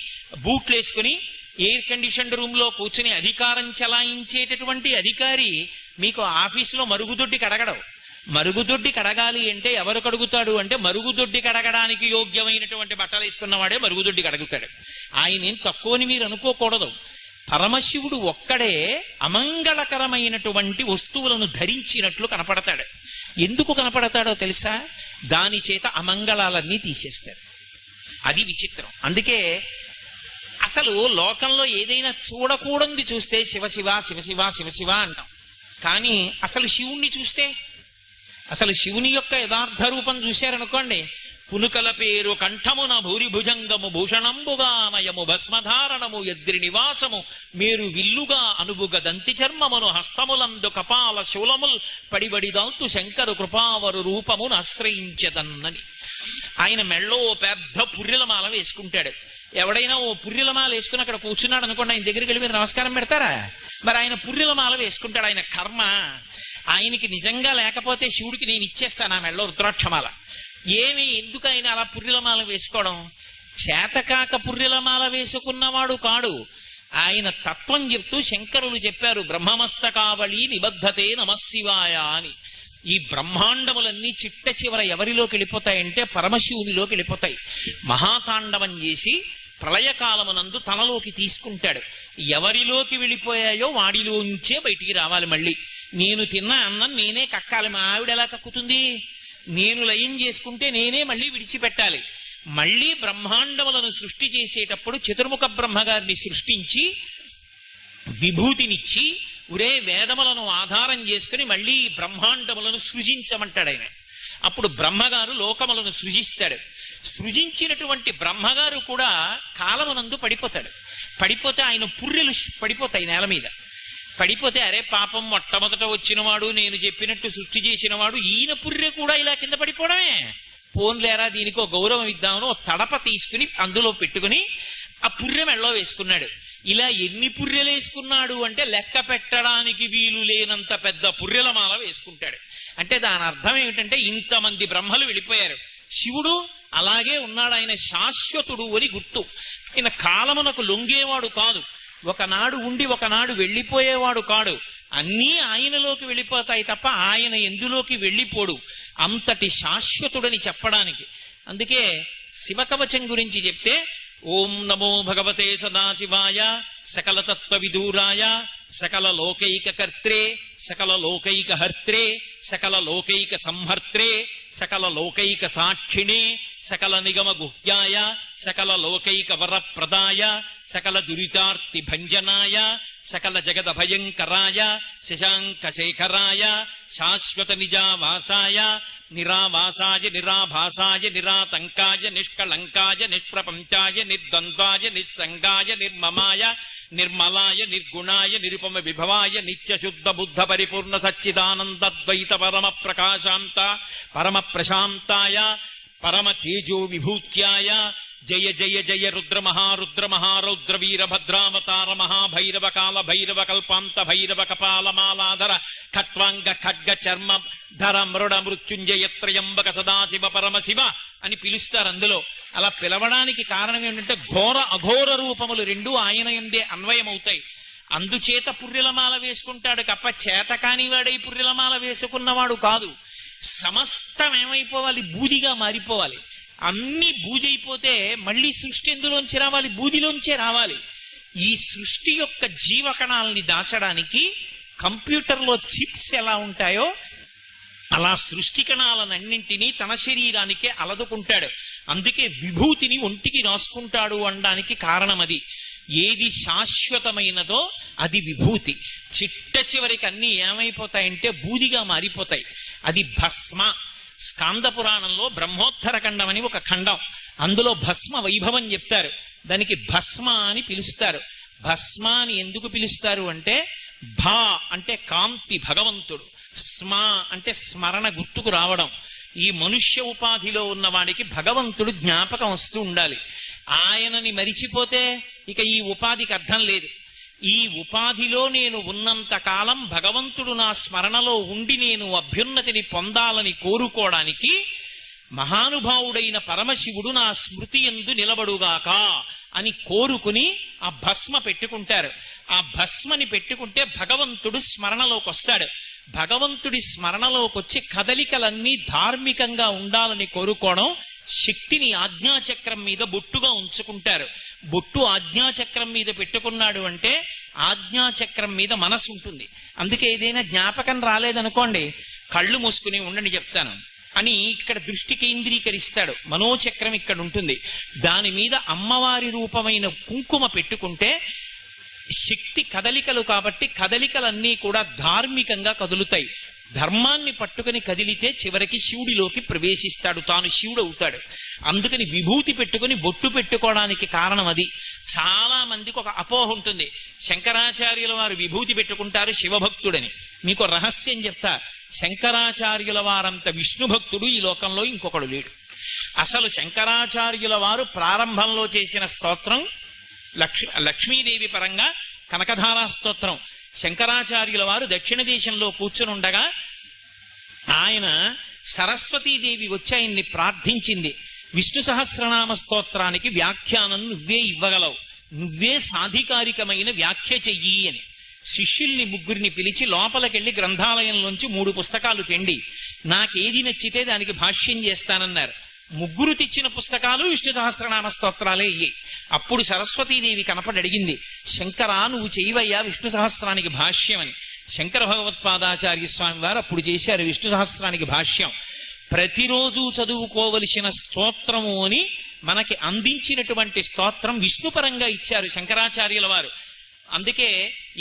[SPEAKER 1] బూట్లు వేసుకుని ఎయిర్ కండిషన్డ్ రూమ్ లో కూర్చుని అధికారం చెలాయించేటటువంటి అధికారి మీకు ఆఫీసులో మరుగుదొడ్డి కడగడం. మరుగుదొడ్డి కడగాలి అంటే ఎవరు కడుగుతాడు అంటే, మరుగుదొడ్డి కడగడానికి యోగ్యమైనటువంటి బట్టలు వేసుకున్నవాడే మరుగుదొడ్డి కడుగుతాడు. ఆయన ఏం తక్కువని మీరు అనుకోకూడదు. పరమశివుడు ఒక్కడే అమంగళకరమైనటువంటి వస్తువులను ధరించినట్లు కనపడతాడు. ఎందుకు కనపడతాడో తెలుసా? దాని చేత అమంగళాలన్నీ తీసేస్తాడు. అది విచిత్రం. అందుకే అసలు లోకంలో ఏదైనా చూడకూడంది చూస్తే శివశివ శివశివ శివశివ అంటాం. కానీ అసలు శివుణ్ణి చూస్తే, అసలు శివుని యొక్క యథార్థ రూపం చూశారనుకోండి, పునుకల పేరు కంఠమున భూరిభుజంగము భూషణంబుగా నయము భస్మధారణము ఎద్రి నివాసము మేరు విల్లుగా అనుబుగ దంతి చర్మమును హస్తములందు కపాల శూలముల్ పడిబడిదాల్తు శంకరు కృపావరు రూపమును ఆశ్రయించదన్నని. ఆయన మెళ్ళో పెద్ద పుర్రెలమాల వేసుకుంటాడు. ఎవడైనా ఓ పుర్రెలమాల వేసుకుని అక్కడ కూర్చున్నాడు అనుకోండి, ఆయన దగ్గరికి వెళ్ళి మీరు నమస్కారం పెడతారా? మరి ఆయన పుర్రెలమాల వేసుకుంటాడు. ఆయన కర్మ. ఆయనకి నిజంగా లేకపోతే శివుడికి నేను ఇచ్చేస్తాను ఆ మెళ్ళో రుద్రాక్షమాల. ఏమి ఎందుకు ఆయన అలా పుర్రెలమాల వేసుకోవడం? చేతకాక పుర్రెలమాల వేసుకున్నవాడు కాడు. ఆయన తత్వం చెప్తూ శంకరులు చెప్పారు, బ్రహ్మమస్తకావళి నిబద్ధతే నమశివాయ అని. ఈ బ్రహ్మాండములన్నీ చిట్ట చివర ఎవరిలోకి వెళ్ళిపోతాయంటే పరమశివునిలోకి వెళ్ళిపోతాయి. మహాతాండవం చేసి ప్రళయకాలమునందు తనలోకి తీసుకుంటాడు. ఎవరిలోకి వెళ్ళిపోయాయో వాడిలోంచే బయటికి రావాలి. మళ్ళీ నేను తిన్న అన్నం నేనే కక్కాలి. మా ఆవిడ ఎలా కక్కుతుంది? నేను లయం చేసుకుంటే నేనే మళ్ళీ విడిచిపెట్టాలి. మళ్ళీ బ్రహ్మాండములను సృష్టి చేసేటప్పుడు చతుర్ముఖ బ్రహ్మగారిని సృష్టించి విభూతినిచ్చి, ఉరే వేదములను ఆధారం చేసుకుని మళ్ళీ బ్రహ్మాండములను సృజించమంటాడు ఆయన. అప్పుడు బ్రహ్మగారు లోకములను సృజిస్తాడు. సృజించినటువంటి బ్రహ్మగారు కూడా కాలమునందు పడిపోతాడు. పడిపోతే ఆయన పుర్రెలు పడిపోతాయి నేల మీద. పడిపోతే అరే పాపం మొట్టమొదట వచ్చినవాడు, నేను చెప్పినట్టు సృష్టి చేసినవాడు, ఈయన పుర్రె కూడా ఇలా కింద పడిపోవడమే. పోన్లేరా దీనికి ఒక గౌరవం ఇద్దామని ఒక తడప తీసుకుని అందులో పెట్టుకుని ఆ పుర్రె మెళ్ళలో వేసుకున్నాడు. ఇలా ఎన్ని పుర్రెలు వేసుకున్నాడు అంటే లెక్క పెట్టడానికి వీలు లేనంత పెద్ద పుర్రెల మాల వేసుకుంటాడు. అంటే దాని అర్థం ఏమిటంటే ఇంతమంది బ్రహ్మలు వెళ్ళిపోయారు, శివుడు అలాగే ఉన్నాడు, ఆయన శాశ్వతుడు అని గుర్తు. ఆయన కాలమునకు లొంగేవాడు కాదు, ఒకనాడు ఉండి ఒకనాడు వెళ్ళిపోయేవాడు కాడు. అన్నీ ఆయనలోకి వెళ్ళిపోతాయి తప్ప ఆయన ఎందులోకి వెళ్ళిపోడు. అంతటి శాశ్వతుడని చెప్పడానికి. అందుకే శివకవచం గురించి చెప్తే ఓం నమో భగవతే సదాశివాయ సకల తత్వ విదూరాయ సకల లోకైక కర్త్రే సకల లోకైక హర్త్రే సకల లోకైక సంహర్త్రే సకల లోకైక సాక్షిణే సకల నిగమ గుహ్యాయ సకల లోకైక వరప్రదాయ సకల దురితార్తి భంజనాయ సకల జగద భయంకరాయ శశాంక శేఖరాయ శాశ్వత నిజావాసాయ నిరావాసాయ నిరాభాసాయ నిరాతంకాయ నిష్కళంకాయ నిష్ప్రపంచాయ నిర్ద్వంద్వాయ నిస్సంగాయ నిర్మమాయ నిర్మలాయ నిర్గుణాయ నిరుపమ విభవాయ నిత్య శుద్ధ బుద్ధ పరిపూర్ణ సచ్చిదానందద్వైత పరమ ప్రకాశాంత పరమ ప్రశాంతాయ పరమ తేజో విభూత్యాయ జయ జయ జయ రుద్ర మహారుద్ర మహారౌద్ర వీరభద్రావతార మహాభైరవ కాల భైరవ కల్పాంత భైరవ కపాలమాలాధర ఖట్వాంగ ఖడ్గ చర్మ ధర మృడ మృత్యుంజయ త్రయంబక సదాశివ పరమశివ అని పిలుస్తారు. అందులో అలా పిలవడానికి కారణం ఏంటంటే ఘోర అఘోర రూపములు రెండూ ఆయన యందే అన్వయమవుతాయి. అందుచేత పుర్రెలమాల వేసుకుంటాడు తప్ప చేత కానివాడై పుర్రెలమాల వేసుకున్నవాడు కాదు. సమస్తం ఏమైపోవాలి? బూదిగా మారిపోవాలి. అన్ని బూజైపోతే మళ్ళీ సృష్టి ఎందులోంచి రావాలి? బూదిలోంచే రావాలి. ఈ సృష్టి యొక్క జీవకణాలని దాచడానికి కంప్యూటర్లో చిప్స్ ఎలా ఉంటాయో అలా సృష్టి కణాలన్నింటినీ తన శరీరానికే అలదుకుంటాడు. అందుకే విభూతిని ఒంటికి రాసుకుంటాడు అనడానికి కారణం అది. ఏది శాశ్వతమైనదో అది విభూతి. చిట్ట చివరికి అన్ని ఏమైపోతాయంటే బూదిగా మారిపోతాయి. అది భస్మ. స్కాంద పురాణంలో బ్రహ్మోత్తర ఖండం అని ఒక ఖండం, అందులో భస్మ వైభవం చెప్తారు. దానికి భస్మ అని పిలుస్తారు. భస్మ అని ఎందుకు పిలుస్తారు అంటే భా అంటే కాంతి భగవంతుడు, స్మ అంటే స్మరణ గుర్తుకు రావడం. ఈ మనుష్య ఉపాధిలో ఉన్న వాడికి భగవంతుడు జ్ఞాపకం వస్తూ ఉండాలి. ఆయనని మరిచిపోతే ఇక ఈ ఉపాధికి అర్థం లేదు. ఈ ఉపాధిలో నేను ఉన్నంత కాలం భగవంతుడు నా స్మరణలో ఉండి నేను అభ్యున్నతిని పొందాలని కోరుకోవడానికి మహానుభావుడైన పరమశివుడు నా స్మృతి యందు నిలబడుగాక అని కోరుకుని ఆ భస్మ పెట్టుకుంటారు. ఆ భస్మని పెట్టుకుంటే భగవంతుడు స్మరణలోకి వస్తాడు. భగవంతుడి స్మరణలోకి వచ్చి కదలికలన్నీ ధార్మికంగా ఉండాలని కోరుకోవడం. శక్తిని ఆజ్ఞాచక్రం మీద బొట్టుగా ఉంచుకుంటారు. బొట్టు ఆజ్ఞాచక్రం మీద పెట్టుకున్నాడు అంటే ఆజ్ఞాచక్రం మీద మనసు ఉంటుంది. అందుకే ఏదైనా జ్ఞాపకం రాలేదనుకోండి, కళ్ళు మూసుకుని ఉండండి చెప్తాను అని ఇక్కడ దృష్టి కేంద్రీకరిస్తాడు. మనోచక్రం ఇక్కడ ఉంటుంది. దాని మీద అమ్మవారి రూపమైన కుంకుమ పెట్టుకుంటే శక్తి కదలికలు కాబట్టి కదలికలన్నీ కూడా ధార్మికంగా కదులుతాయి. ధర్మాన్ని పట్టుకుని కదిలితే చివరికి శివుడిలోకి ప్రవేశిస్తాడు, తాను శివుడు అవుతాడు. అందుకని విభూతి పెట్టుకుని బొట్టు పెట్టుకోవడానికి కారణం అది. చాలా మందికి ఒక అపోహ ఉంటుంది, శంకరాచార్యుల వారు విభూతి పెట్టుకుంటారు శివభక్తుడని. మీకు రహస్యం చెప్తా, శంకరాచార్యుల వారంత విష్ణు భక్తుడు ఈ లోకంలో ఇంకొకడు లేడు. అసలు శంకరాచార్యుల వారు ప్రారంభంలో చేసిన స్తోత్రం లక్ష్మీదేవి పరంగా కనకధారా స్తోత్రం. శంకరాచార్యుల వారు దక్షిణ దేశంలో కూర్చుని ఉండగా ఆయన సరస్వతీదేవి వచ్చి ఆయన్ని ప్రార్థించింది, విష్ణు సహస్రనామ స్తోత్రానికి వ్యాఖ్యానం నువ్వే ఇవ్వగలవు, నువ్వే సాధికారికమైన వ్యాఖ్య చెయ్యి అని. శిష్యుల్ని ముగ్గురిని పిలిచి లోపలికెళ్ళి గ్రంథాలయంలోంచి 3 పుస్తకాలు తెండి, నాకేది నచ్చితే దానికి భాష్యం చేస్తానన్నారు. ముగ్గురు తెచ్చిన పుస్తకాలు విష్ణు సహస్రనామ స్తోత్రాలే అయ్యి. అప్పుడు సరస్వతీదేవి కనపడి అడిగింది, శంకరా నువ్వు చేయవయ్యా విష్ణు సహస్రానికి భాష్యం అని. శంకర భగవత్పాదాచార్య స్వామి వారు అప్పుడు చేశారు విష్ణు సహస్రానికి భాష్యం. ప్రతిరోజు చదువుకోవలసిన స్తోత్రము అని మనకి అందించినటువంటి స్తోత్రం విష్ణుపరంగా ఇచ్చారు శంకరాచార్యుల వారు. అందుకే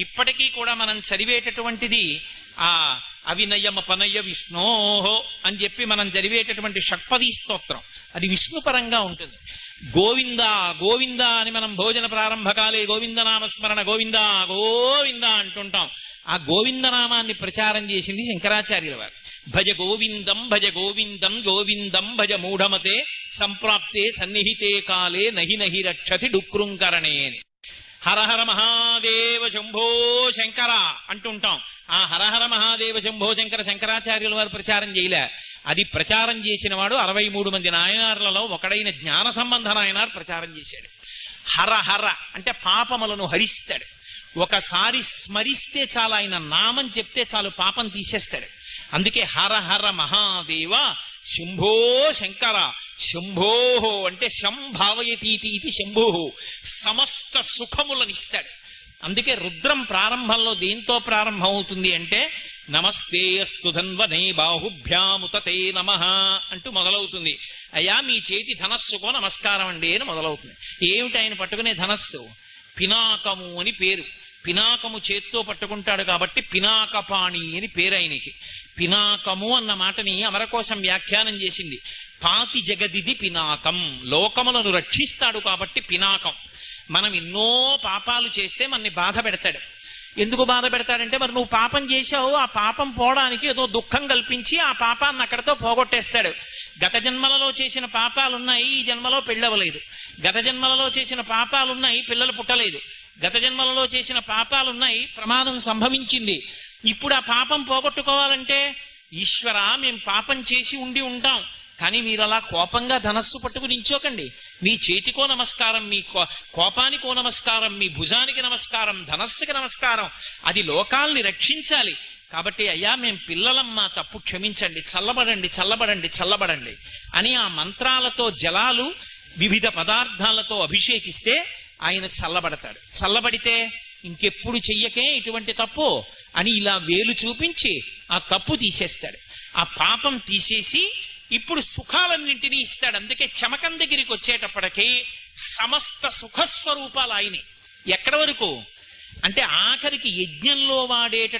[SPEAKER 1] ఇప్పటికీ కూడా మనం చదివేటటువంటిది ఆ అవినయమపనయ విష్ణోహో అని చెప్పి మనం చదివేటటువంటి షట్పదీ స్తోత్రం అది విష్ణుపరంగా ఉంటుంది. గోవింద గోవింద అని మనం భోజన ప్రారంభకాలే గోవిందనామస్మరణ గోవింద గోవింద అంటుంటాం. ఆ గోవిందనామాన్ని ప్రచారం చేసింది శంకరాచార్యుల వారు. భజ గోవిందం గోవిందం భజ మూఢమతే సంప్రాప్తే సన్నిహితే కాలే నహి నహి రక్షతి డుక్రుంకరణే అని. హరహర మహాదేవ శంభో శంకర అంటుంటాం. ఆ హరహర మహాదేవ శంభో శంకర శంకరాచార్యుల వారు ప్రచారం చేయలే. అది ప్రచారం చేసిన వాడు 63 మంది నాయనార్లలో ఒకడైన జ్ఞాన సంబంధ నాయనార్ ప్రచారం చేశాడు. హర హర అంటే పాపములను హరిస్తాడు. ఒకసారి స్మరిస్తే చాలు, ఆయన నామం చెప్తే చాలు పాపం తీసేస్తాడు. అందుకే హర హర మహాదేవ శంభో శంకర. శంభోహో అంటే శంభావయతీతి ఇది శంభోహో, సమస్త సుఖములనిస్తాడు. అందుకే రుద్రం ప్రారంభంలో దేంతో ప్రారంభం అవుతుంది అంటే నమస్తే అస్తు ధన్వనే బాహుభ్యాముతతే నమః అంటూ మొదలవుతుంది. అయ్యా మీ చేతి ధనస్సుకో నమస్కారం అండి అని మొదలవుతుంది. ఏమిటి ఆయన పట్టుకునే ధనస్సు? పినాకము అని పేరు. పినాకము చేత్తో పట్టుకుంటాడు కాబట్టి పినాకపాణి అని పేరు ఆయనకి. పినాకము అన్న మాటని అమరకోశం వ్యాఖ్యానం చేసింది. పాతి జగదిది పినాకం, లోకములను రక్షిస్తాడు కాబట్టి పినాకం. మనం ఎన్నో పాపాలు చేస్తే మనని బాధ పెడతాడు. ఎందుకు బాధ పెడతాడంటే మరి నువ్వు పాపం చేశావు, ఆ పాపం పోవడానికి ఏదో దుఃఖం కల్పించి ఆ పాపాన్ని అక్కడితో పోగొట్టేస్తాడు. గత జన్మలలో చేసిన పాపాలున్నాయి, ఈ జన్మలో పెళ్ళవలేదు. గత జన్మలలో చేసిన పాపాలున్నాయి, పిల్లలు పుట్టలేదు. గత జన్మలలో చేసిన పాపాలున్నాయి, ప్రమాదం సంభవించింది. ఇప్పుడు ఆ పాపం పోగొట్టుకోవాలంటే ఈశ్వర మేము పాపం చేసి ఉండి ఉంటాం, కానీ మీరు అలా కోపంగా ధనస్సు పట్టుకుని నించోకండి. మీ చేతికో నమస్కారం, మీ కోపానికో నమస్కారం, మీ భుజానికి నమస్కారం, ధనస్సుకి నమస్కారం. అది లోకాల్ని రక్షించాలి. కాబట్టి అయ్యా మేము పిల్లలమ్మా, తప్పు క్షమించండి, చల్లబడండి చల్లబడండి చల్లబడండి అని ఆ మంత్రాలతో జలాలు వివిధ పదార్థాలతో అభిషేకిస్తే ఆయన చల్లబడతాడు. చల్లబడితే ఇంకెప్పుడు చెయ్యకే ఇటువంటి తప్పు అని ఇలా వేలు చూపించి ఆ తప్పు తీసేస్తాడు. ఆ పాపం తీసేసి ఇప్పుడు సుఖాలన్నింటినీ ఇస్తాడు. అందుకే చమకం దగ్గరికి వచ్చేటప్పటికీ సమస్త సుఖస్వరూపాలు ఆయనే. ఎక్కడి వరకు అంటే ఆఖరికి యజ్ఞంలో వాడేట